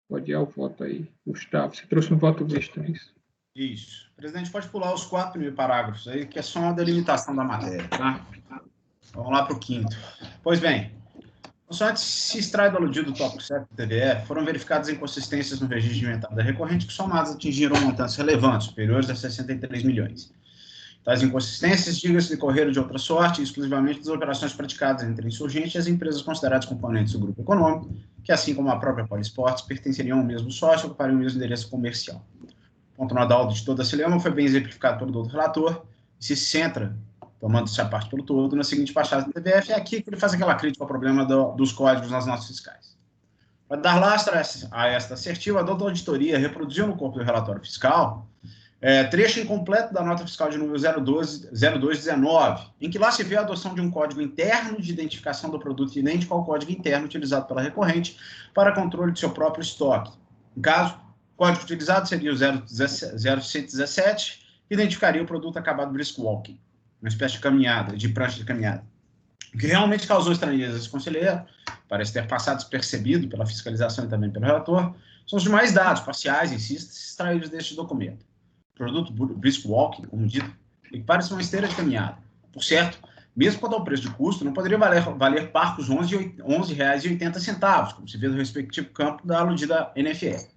S1: Pode ir ao voto aí. Gustavo, você trouxe um voto vista, é isso?
S3: Isso. Presidente, pode pular os 4 primeiros parágrafos aí, que é só uma delimitação da matéria, tá? Vamos lá para o 5º. Pois bem, consoante se extrai do aludido do tópico 7 do TVE, foram verificadas inconsistências no registro de inventário da recorrente que somadas atingiram montantes relevantes, superiores a 63 milhões. Tais inconsistências, diga-se, decorreram de outra sorte, exclusivamente das operações praticadas entre insurgente e as empresas consideradas componentes do grupo econômico, que, assim como a própria Polisportes, pertenceriam ao mesmo sócio e ocupariam o mesmo endereço comercial. O ponto nodal de toda a cilema foi bem exemplificado pelo doutor relator e se centra, tomando-se a parte pelo todo, na seguinte passagem do TVF, é aqui que ele faz aquela crítica ao problema dos códigos nas notas fiscais. Para dar lastro a esta assertiva, a doutora auditoria reproduziu no corpo do relatório fiscal trecho incompleto da nota fiscal de número 0219, em que lá se vê a adoção de um código interno de identificação do produto idêntico ao código interno utilizado pela recorrente para controle de seu próprio estoque. No caso, o código utilizado seria o 0117, que identificaria o produto acabado brisk walking, uma espécie de caminhada, de prancha de caminhada. O que realmente causou estranheza esse conselheiro, parece ter passado despercebido pela fiscalização e também pelo relator, são os demais dados parciais, insisto, extraídos deste documento. O produto brisk walking, como dito, equipara-se a uma esteira de caminhada. Por certo, mesmo quanto ao preço de custo, não poderia valer parcos R$ 11,80, como se vê no respectivo campo da aludida NFE.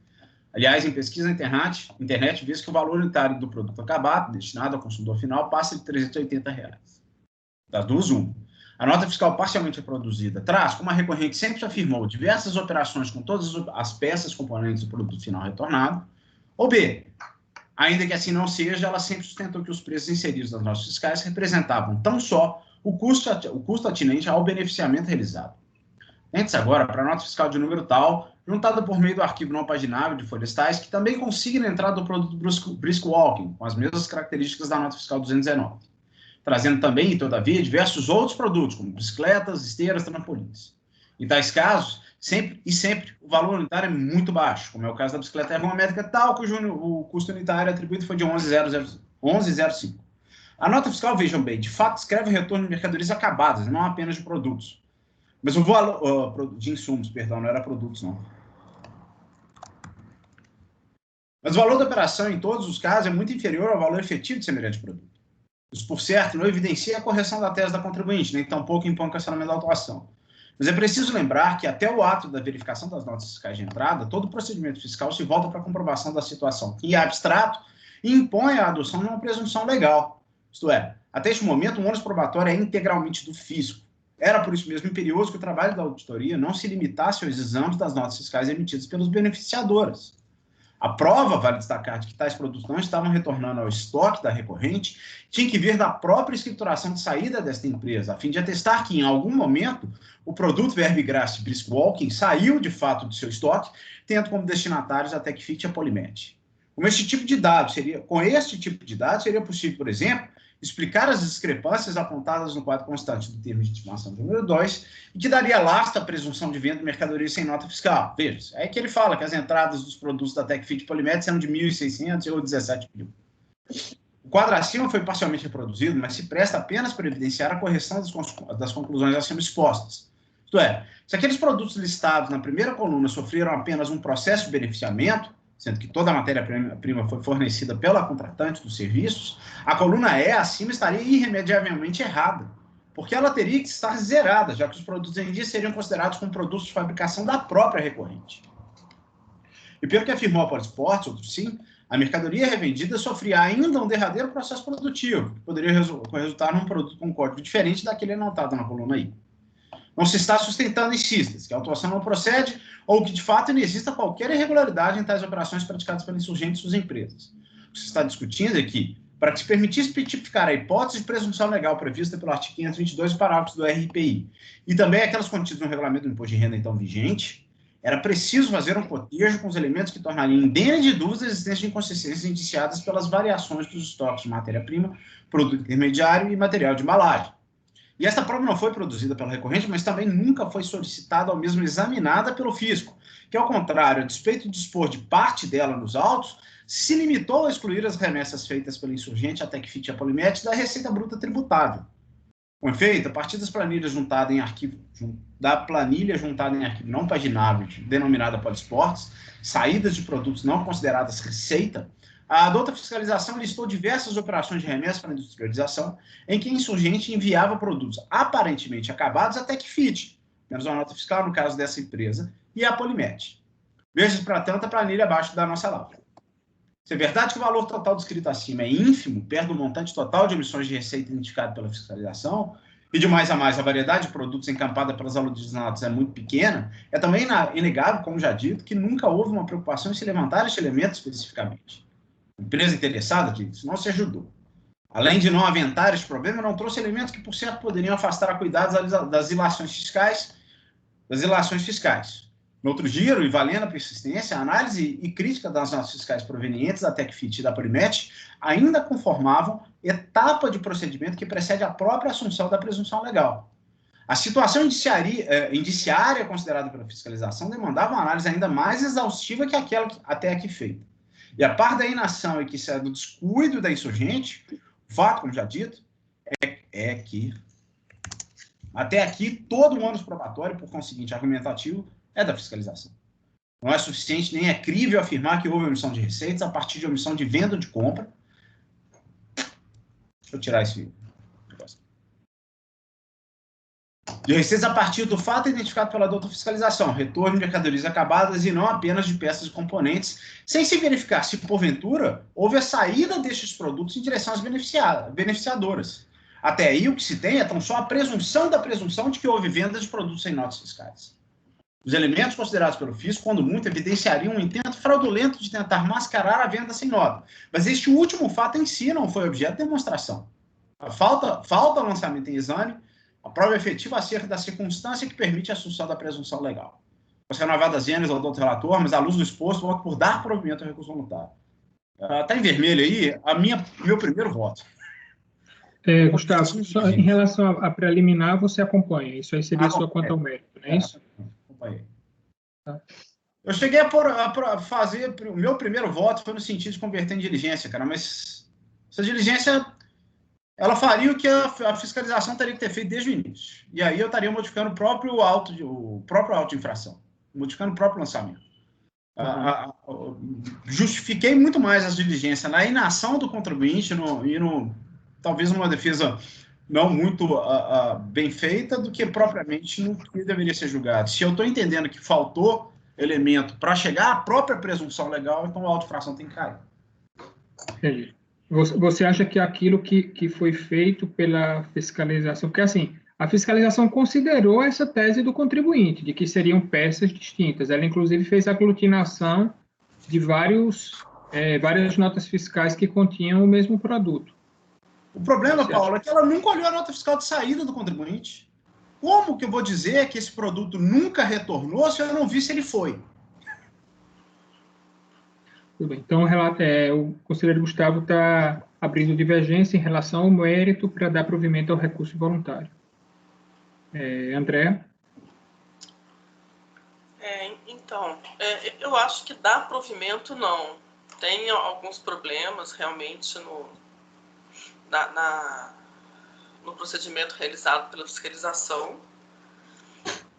S3: Aliás, em pesquisa na internet vê-se que o valor unitário do produto acabado, destinado ao consumidor final, passa de R$ 380. Das duas, uma. A nota fiscal parcialmente reproduzida traz, como a recorrente sempre afirmou, diversas operações com todas as peças componentes do produto final retornado, ou B, ainda que assim não seja, ela sempre sustentou que os preços inseridos nas notas fiscais representavam tão só o custo atinente ao beneficiamento realizado. Entre-se agora para a nota fiscal de número tal, juntada por meio do arquivo não paginável de folhas tais, que também consigna a entrada do produto brisk walking, com as mesmas características da nota fiscal 219, trazendo também, todavia, diversos outros produtos, como bicicletas, esteiras, trampolins. Em tais casos, sempre o valor unitário é muito baixo, como é o caso da bicicleta ergométrica tal, cujo o custo unitário atribuído foi de 11,05. A nota fiscal, vejam bem, de fato descreve o retorno de mercadorias acabadas, não apenas de produtos. Mas o valor de insumos, perdão, não era produtos, não. Mas o valor da operação, em todos os casos, é muito inferior ao valor efetivo de semelhante produto. Isso, por certo, não evidencia a correção da tese da contribuinte, nem tampouco impõe cancelamento da autuação. Mas é preciso lembrar que, até o ato da verificação das notas fiscais de entrada, todo o procedimento fiscal se volta para a comprovação da situação em abstrato e impõe a adoção de uma presunção legal. Isto é, até este momento, o ônus probatório é integralmente do fisco. Era, por isso mesmo, imperioso que o trabalho da auditoria não se limitasse aos exames das notas fiscais emitidas pelos beneficiadores. A prova, vale destacar, de que tais produtos não estavam retornando ao estoque da recorrente tinha que vir da própria escrituração de saída desta empresa, a fim de atestar que, em algum momento, o produto Verbigrace Brisk Walking saiu, de fato, do seu estoque, tendo como destinatários a TecFit e a Polimet. Com este tipo de dados seria possível, por exemplo, explicar as discrepâncias apontadas no quadro constante do termo de estimação número 2 e que daria lastro à presunção de venda de mercadoria sem nota fiscal. Veja, é que ele fala que as entradas dos produtos da TecFit e Polimet são de 1.600 ou 17 mil. O quadro acima foi parcialmente reproduzido, mas se presta apenas para evidenciar a correção das conclusões acima expostas. Isto é, se aqueles produtos listados na primeira coluna sofreram apenas um processo de beneficiamento, sendo que toda a matéria-prima foi fornecida pela contratante dos serviços, a coluna E acima estaria irremediavelmente errada, porque ela teria que estar zerada, já que os produtos em dia seriam considerados como produtos de fabricação da própria recorrente. E pelo que afirmou a Polisports, outro sim, a mercadoria revendida sofria ainda um derradeiro processo produtivo, que poderia resultar num produto com código diferente daquele anotado na coluna I. Não se está sustentando, insistas, que a autuação não procede ou que, de fato, não exista qualquer irregularidade em tais operações praticadas pelos insurgentes e suas empresas. O que se está discutindo é que, para que se permitisse tipificar a hipótese de presunção legal prevista pelo artigo 522 parágrafos do RPI e também aquelas contidas no regulamento do imposto de renda então vigente, era preciso fazer um cotejo com os elementos que tornariam indene de dúvida a existência de inconsistências indiciadas pelas variações dos estoques de matéria-prima, produto intermediário e material de embalagem. E esta prova não foi produzida pela recorrente, mas também nunca foi solicitada ou mesmo examinada pelo fisco, que, ao contrário, a despeito de dispor de parte dela nos autos, se limitou a excluir as remessas feitas pelo insurgente, a TecFit e a Polimet da receita bruta tributável. Com efeito, a partir das planilhas juntadas em arquivo, da planilha juntada em arquivo não paginável, denominada Polisports, saídas de produtos não consideradas receita, a Douta Fiscalização listou diversas operações de remessa para a industrialização em que a insurgente enviava produtos aparentemente acabados até que FIT, menos uma nota fiscal no caso dessa empresa, e a Polimet. Veja, para tanto, a planilha abaixo da nossa lauda. Se é verdade que o valor total descrito acima é ínfimo, perto do montante total de emissões de receita identificado pela fiscalização, e de mais a mais a variedade de produtos encampada pelas aludidas é muito pequena, é também inegável, como já dito, que nunca houve uma preocupação em se levantar este elemento especificamente. A empresa interessada, isso não se ajudou. Além de não aventar este problema, não trouxe elementos que, por certo, poderiam afastar a cuidados das ilações fiscais. No outro giro, e valendo a persistência, a análise e crítica das notas fiscais provenientes da TecFit e da Polimet ainda conformavam etapa de procedimento que precede a própria assunção da presunção legal. A situação indiciária considerada pela fiscalização demandava uma análise ainda mais exaustiva que aquela até aqui feita. E a par da inação e que se é do descuido da insurgente, o fato, como já dito, é que até aqui todo o ônus probatório, por conseguinte argumentativo, é da fiscalização. Não é suficiente nem é crível afirmar que houve omissão de receitas a partir de omissão de venda ou de compra. Deixa eu tirar esse negócio. De receitas a partir do fato identificado pela douta fiscalização, retorno de mercadorias acabadas e não apenas de peças e componentes, sem se verificar se, porventura, houve a saída destes produtos em direção às beneficiadoras. Até aí, o que se tem é tão só a presunção da presunção de que houve venda de produtos sem notas fiscais. Os elementos considerados pelo fisco, quando muito, evidenciariam um intento fraudulento de tentar mascarar a venda sem nota. Mas este último fato em si não foi objeto de demonstração. Falta lançamento em exame, a prova efetiva acerca da circunstância que permite a assunção da presunção legal. As renovadas gêneros ao doutor relator, mas à luz do exposto, voto por dar provimento ao recurso voluntário. Está em vermelho aí, meu primeiro voto.
S1: Gustavo, só em relação à preliminar, você acompanha. Isso aí seria sua quanto ao mérito, não é isso?
S3: Acompanhei. Tá. Eu cheguei a fazer... O meu primeiro voto foi no sentido de converter em diligência, cara, mas essa diligência, ela faria o que a fiscalização teria que ter feito desde o início. E aí eu estaria modificando o próprio auto de infração, modificando o próprio lançamento. Justifiquei muito mais as diligências na inação do contribuinte talvez numa defesa não muito bem feita do que propriamente no que deveria ser julgado. Se eu estou entendendo que faltou elemento para chegar à própria presunção legal, então a auto-infração tem que cair.
S1: Entendi. Você acha que aquilo que foi feito pela fiscalização, porque assim, a fiscalização considerou essa tese do contribuinte, de que seriam peças distintas. Ela, inclusive, fez a aglutinação de várias notas fiscais que continham o mesmo produto.
S3: O problema, Paulo, é que ela nunca olhou a nota fiscal de saída do contribuinte. Como que eu vou dizer que esse produto nunca retornou se eu não vi se ele foi?
S1: Tudo bem. Então, o conselheiro Gustavo está abrindo divergência em relação ao mérito para dar provimento ao recurso voluntário. André?
S4: Então, eu acho que dar provimento não. Tem alguns problemas realmente no procedimento realizado pela fiscalização,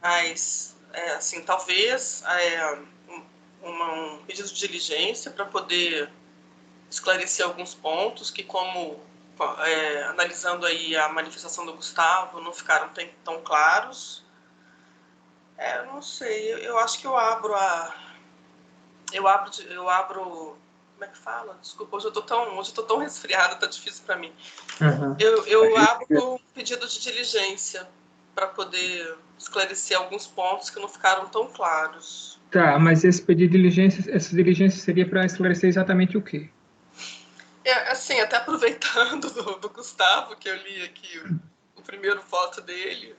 S4: mas, assim, talvez um pedido de diligência para poder esclarecer alguns pontos que, como analisando aí a manifestação do Gustavo, não ficaram tão claros. Não sei, eu acho que eu abro, como é que fala? Desculpa, hoje eu tô tão resfriada, tá difícil para mim.
S1: Uhum.
S4: Eu abro um pedido de diligência para poder esclarecer alguns pontos que não ficaram tão claros.
S1: Tá, mas esse pedido de diligência, essa diligência seria para esclarecer exatamente o quê?
S4: Assim, até aproveitando do Gustavo, que eu li aqui o primeiro voto dele,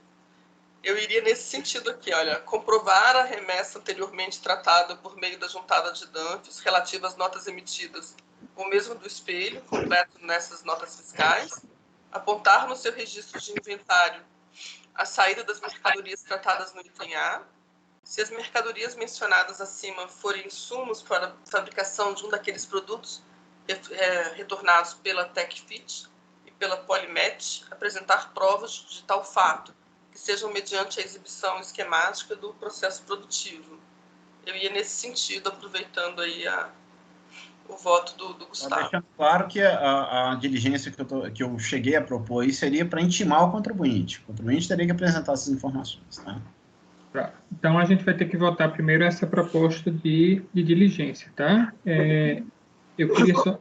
S4: eu iria nesse sentido aqui, olha, comprovar a remessa anteriormente tratada por meio da juntada de DANFs relativa às notas emitidas, ou mesmo do espelho, completo nessas notas fiscais, apontar no seu registro de inventário a saída das mercadorias tratadas no item A, se as mercadorias mencionadas acima forem insumos para a fabricação de um daqueles produtos retornados pela TecFit, e pela Polimet apresentar provas de tal fato, que sejam mediante a exibição esquemática do processo produtivo. Eu ia nesse sentido, aproveitando aí o voto do Gustavo.
S3: Deixando claro que a diligência que eu cheguei a propor aí seria para intimar o contribuinte. O contribuinte teria que apresentar essas informações. Tá?
S1: Então, a gente vai ter que votar primeiro essa proposta de diligência, tá? Eu queria só...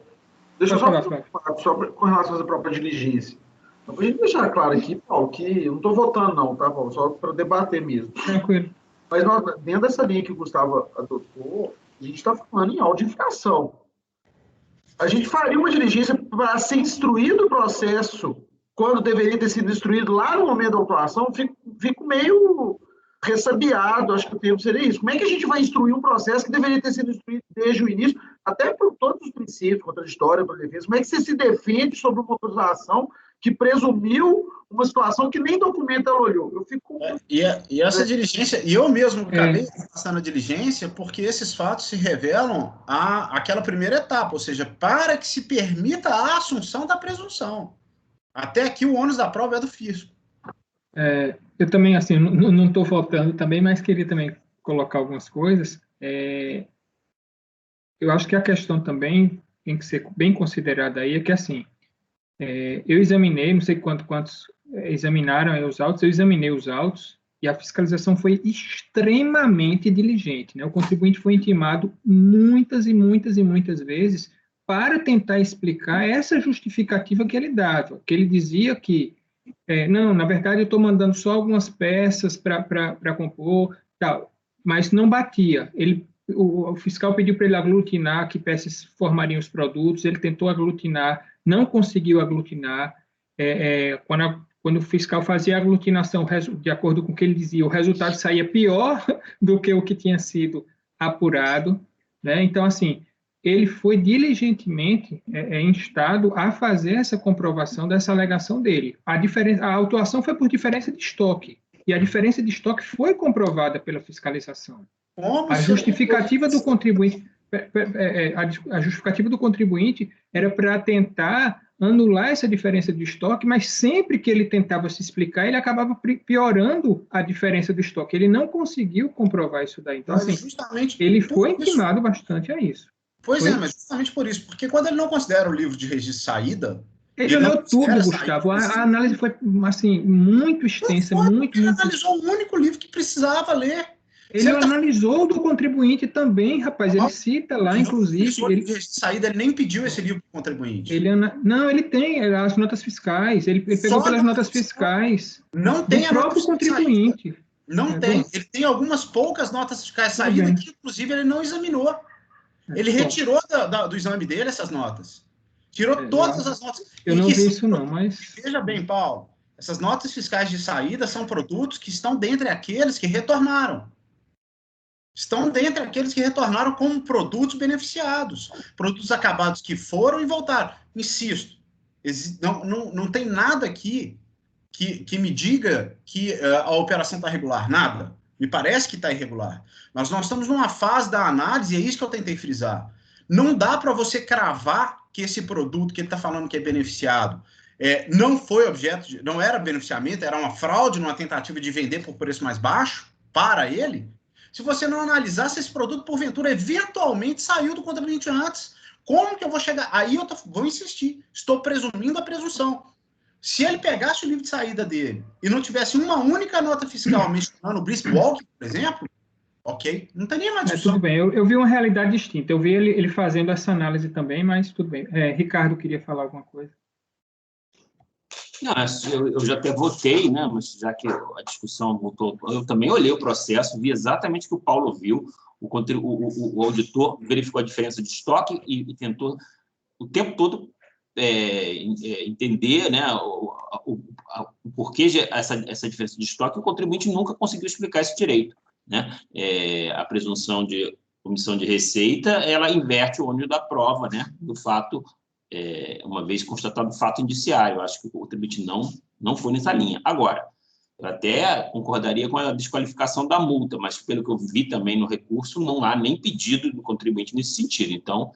S7: Deixa eu só com relação a essa própria diligência. Então, para a gente deixar claro aqui, Paulo, que eu não estou votando não, tá, Paulo? Só para debater mesmo.
S1: Tranquilo.
S7: Mas dentro dessa linha que o Gustavo adotou, a gente está falando em audificação. A gente faria uma diligência para ser instruído o processo quando deveria ter sido instruído lá no momento da autuação, fico meio ressabiado, acho que o termo seria isso. Como é que a gente vai instruir um processo que deveria ter sido instruído desde o início, até por todos os princípios, contraditória, para defesa? Como é que você se defende sobre uma autorização que presumiu uma situação que nem documento ela olhou? Eu fico...
S3: E essa diligência, e eu mesmo acabei passando a diligência porque esses fatos se revelam àquela primeira etapa, ou seja, para que se permita a assunção da presunção. Até aqui o ônus da prova é do fisco.
S1: Eu também, assim, não estou votando também, mas queria também colocar algumas coisas. Eu acho que a questão também tem que ser bem considerada aí, é que, assim, eu examinei, não sei quantos examinaram os autos, eu examinei os autos e a fiscalização foi extremamente diligente, né? O contribuinte foi intimado muitas e muitas e muitas vezes para tentar explicar essa justificativa que ele dava, que ele dizia que não, na verdade eu estou mandando só algumas peças para compor, tal, mas não batia. O fiscal pediu para ele aglutinar que peças formariam os produtos, ele tentou aglutinar, não conseguiu aglutinar. Quando o fiscal fazia a aglutinação, de acordo com o que ele dizia, o resultado saía pior do que o que tinha sido apurado, né? Então, assim, ele foi diligentemente instado a fazer essa comprovação dessa alegação dele. A autuação foi por diferença de estoque, e a diferença de estoque foi comprovada pela fiscalização. A justificativa do contribuinte, a justificativa do contribuinte era para tentar anular essa diferença de estoque, mas sempre que ele tentava se explicar, ele acabava piorando a diferença do estoque. Ele não conseguiu comprovar isso daí. Então, assim, ele foi intimado bastante a isso.
S3: Pois mas justamente por isso, porque quando ele não considera o livro de registro de saída...
S1: Ele olhou tudo, Gustavo. A análise foi, assim, muito extensa. Ele
S3: analisou o único livro que precisava ler.
S1: Ele analisou o do contribuinte também, rapaz. Ele cita lá, inclusive...
S3: O de saída, ele nem pediu esse livro para o contribuinte.
S1: Não, ele tem as notas fiscais. Ele pegou pelas notas fiscais.
S3: Não tem
S1: a próprio contribuinte.
S3: Não tem. Ele tem algumas poucas notas fiscais saída que, inclusive, ele não examinou. Ele retirou do exame dele essas notas. Tirou todas as notas.
S1: Eu não vi isso não, mas...
S3: Veja bem, Paulo, essas notas fiscais de saída são produtos que estão dentre aqueles que retornaram. Estão dentre aqueles que retornaram como produtos beneficiados. Produtos acabados que foram e voltaram. Insisto, não tem nada aqui que me diga que a operação está regular. Nada. Me parece que está irregular. Mas nós estamos numa fase da análise, e é isso que eu tentei frisar. Não dá para você cravar que esse produto que ele está falando que é beneficiado não foi objeto, não era beneficiamento, era uma fraude, numa tentativa de vender por preço mais baixo para ele, se você não analisar se esse produto, porventura, eventualmente saiu do contribuinte antes. Como que eu vou chegar? Aí eu vou insistir. Estou presumindo a presunção. Se ele pegasse o livro de saída dele e não tivesse uma única nota fiscal mencionando o Brisk Walk, por exemplo, ok, não teria mais discussão.
S1: Tudo bem, eu vi uma realidade distinta. Eu vi ele fazendo essa análise também, mas tudo bem. Ricardo queria falar alguma coisa.
S8: Não, eu já até votei, né? Mas já que a discussão voltou, eu também olhei o processo, vi exatamente o que o Paulo viu. O auditor verificou a diferença de estoque e tentou o tempo todo entender, né, o porquê essa diferença de estoque. O contribuinte nunca conseguiu explicar isso direito, né? A presunção de omissão de receita, ela inverte o ônus da prova, né, do fato, uma vez constatado o fato indiciário. Eu acho que o contribuinte não foi nessa linha. Agora, eu até concordaria com a desqualificação da multa, mas pelo que eu vi também no recurso, não há nem pedido do contribuinte nesse sentido. Então,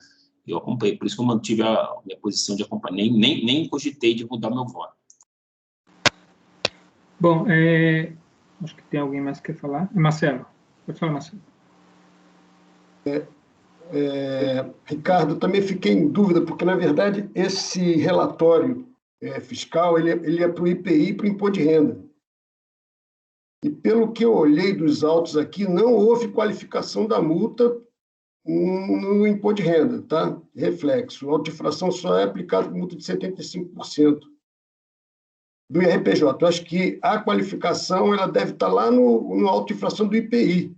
S8: Eu acompanhei, por isso que eu mantive a minha posição de acompanhar, nem cogitei de mudar meu voto.
S1: Bom, acho que tem alguém mais que quer falar. Marcelo, pode falar, Marcelo.
S6: Ricardo, também fiquei em dúvida, porque, na verdade, esse relatório fiscal ele é para o IPI e para o imposto de renda. E, pelo que eu olhei dos autos aqui, não houve qualificação da multa no imposto de renda, tá? Reflexo. O auto de infração só é aplicado com multa de 75% do IRPJ. Eu acho que a qualificação ela deve estar lá no auto de infração do IPI,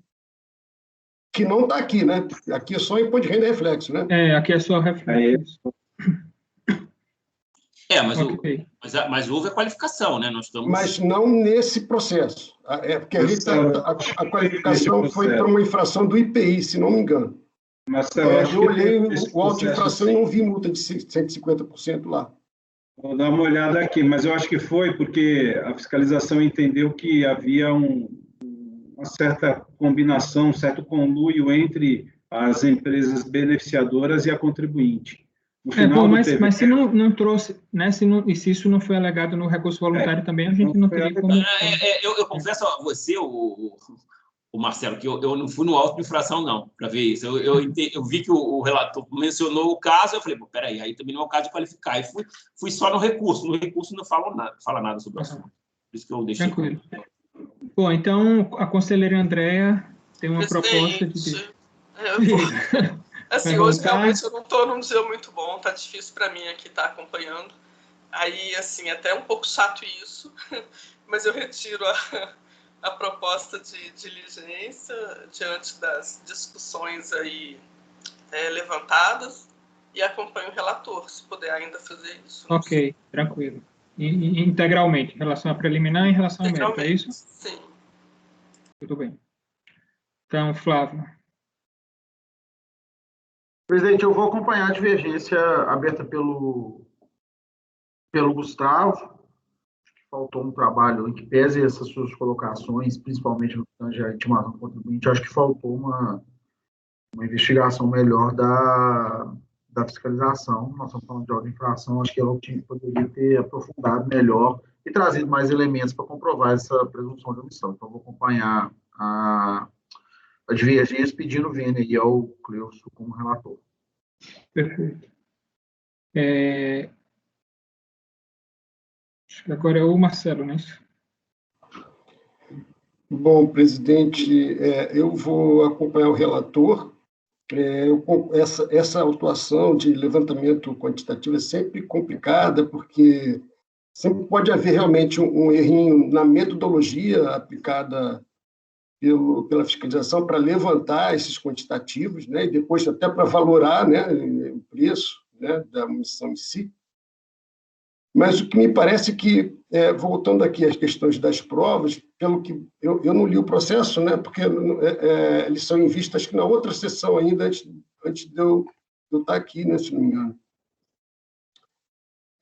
S6: que não está aqui, né? Aqui é só imposto de renda e reflexo, né?
S1: Aqui é só reflexo.
S8: Okay. Mas houve a qualificação, né? Nós estamos...
S6: Mas não nesse processo. Porque a qualificação foi para uma infração do IPI, se não me engano. Eu olhei o auto de infração e não vi multa de 150% lá.
S2: Vou dar uma olhada aqui, mas eu acho que foi porque a fiscalização entendeu que havia uma certa combinação, um certo conluio entre as empresas beneficiadoras e a contribuinte.
S1: Mas se não trouxe, né, se isso não foi alegado no recurso voluntário também, a gente não teria como...
S8: Eu confesso a você, o Marcelo, que eu não fui no auto de infração, não, para ver isso. Eu vi que o relator mencionou o caso, eu falei, peraí, aí também não é o caso de qualificar. E fui só no recurso. No recurso não fala nada sobre o assunto. Por isso que eu deixei...
S1: Tranquilo. Bom, então, a conselheira Andréa tem uma proposta de...
S4: Assim, hoje realmente eu não estou num dia muito bom, tá difícil para mim aqui estar acompanhando. Aí, assim, até um pouco chato isso, mas eu retiro a proposta de diligência diante das discussões aí levantadas e acompanho o relator, se puder ainda fazer isso.
S1: Ok, tranquilo. Integralmente, em relação a preliminar e em relação ao mérito, é isso?
S4: Sim.
S1: Tudo bem. Então, Flávio.
S7: Presidente, eu vou acompanhar a divergência aberta pelo Gustavo. Acho que faltou um trabalho em que pese essas suas colocações, principalmente no que tange a intimação contribuinte. Acho que faltou uma investigação melhor da fiscalização. Nós estamos falando de auto de infração, acho que ela poderia ter aprofundado melhor e trazido mais elementos para comprovar essa presunção de omissão. Então, vou acompanhar a divergência pedindo vênia aí ao Cleuso como relator.
S1: Perfeito. Acho que agora é o Marcelo, não é isso?
S6: Bom, presidente, eu vou acompanhar o relator. Essa autuação de levantamento quantitativo é sempre complicada, porque sempre pode haver realmente um errinho na metodologia aplicada pela fiscalização para levantar esses quantitativos, né, e depois até para valorar, né, o preço, né, da munição em si. Mas o que me parece que, voltando aqui às questões das provas, pelo que eu não li o processo, né, porque eles são em vista, acho que na outra sessão ainda, antes de eu estar aqui, né, se não me engano.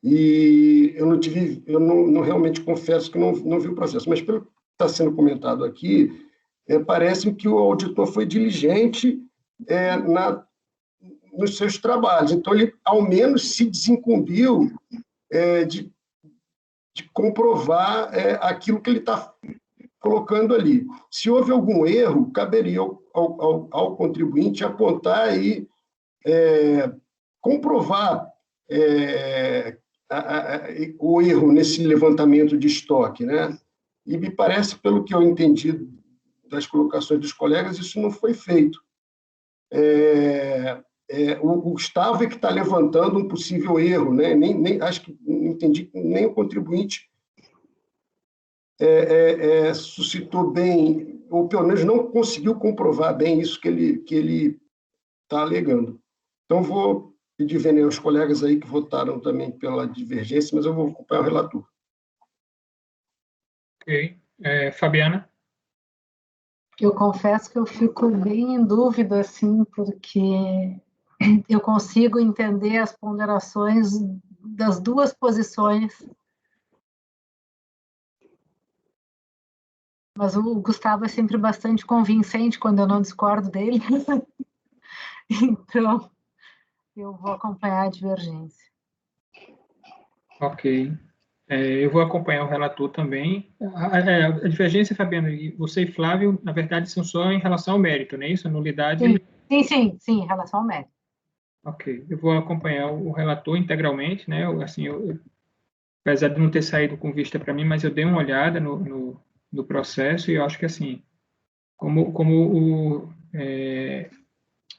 S6: E eu não realmente confesso que não vi o processo, mas pelo que está sendo comentado aqui, parece que o auditor foi diligente nos seus trabalhos. Então, ele, ao menos, se desincumbiu de comprovar aquilo que ele está colocando ali. Se houve algum erro, caberia ao contribuinte apontar e comprovar o erro nesse levantamento de estoque, né? E me parece, pelo que eu entendi das colocações dos colegas, isso não foi feito. O Gustavo é que está levantando um possível erro, né? Acho que não entendi que nem o contribuinte suscitou bem, ou pelo menos não conseguiu comprovar bem isso que ele está alegando. Então, vou pedir vênia aos colegas aí que votaram também pela divergência, mas eu vou acompanhar o relator.
S1: Ok. Fabiana?
S5: Eu confesso que eu fico bem em dúvida, assim, porque eu consigo entender as ponderações das duas posições, mas o Gustavo é sempre bastante convincente quando eu não discordo dele. Então, Eu vou acompanhar a divergência.
S1: Ok. Eu vou acompanhar o relator também. A divergência, Fabiana, você e Flávio, na verdade, são só em relação ao mérito, não é isso? A nulidade...
S5: Sim, em relação ao mérito.
S1: Ok. Eu vou acompanhar o relator integralmente, né? Assim, apesar de não ter saído com vista para mim, mas eu dei uma olhada no processo e eu acho que, assim, como o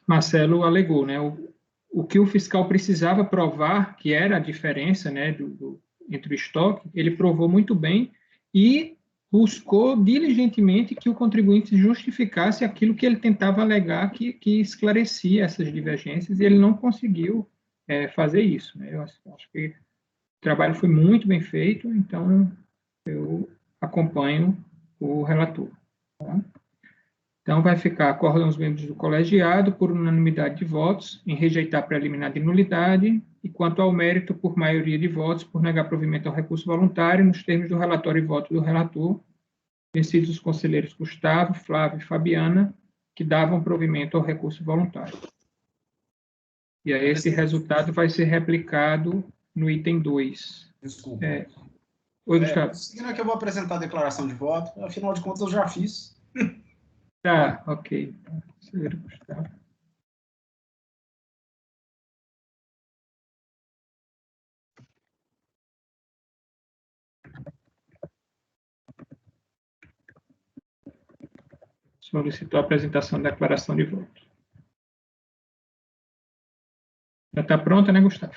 S1: Marcelo alegou, né? O que o fiscal precisava provar, que era a diferença, né, entre o estoque, ele provou muito bem e buscou diligentemente que o contribuinte justificasse aquilo que ele tentava alegar que esclarecia essas divergências, e ele não conseguiu fazer isso, né? Eu acho que o trabalho foi muito bem feito, então eu acompanho o relator. Tá? Então, vai ficar: acordam os membros do colegiado, por unanimidade de votos, em rejeitar a preliminar de nulidade, e, quanto ao mérito, por maioria de votos, por negar provimento ao recurso voluntário, nos termos do relatório e voto do relator, vencidos os conselheiros Gustavo, Flávio e Fabiana, que davam provimento ao recurso voluntário. E aí, esse resultado vai ser replicado no item 2.
S3: Desculpa.
S1: Oi, Gustavo.
S3: Seguindo aqui, eu vou apresentar a declaração de voto. Afinal de contas, eu já fiz.
S1: Tá, ok. Conselheiro Gustavo. Solicitou a apresentação da declaração de voto. Já está pronta, né, Gustavo?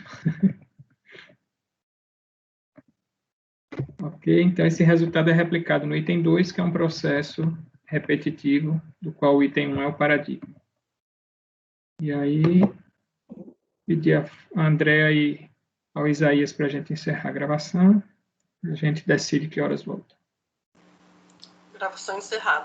S1: Ok, então esse resultado é replicado no item 2, que é um processo repetitivo, do qual o item 1 é o paradigma. E aí, pedir a Andréa e ao Isaías para a gente encerrar a gravação. A gente decide que horas volta.
S4: Gravação encerrada.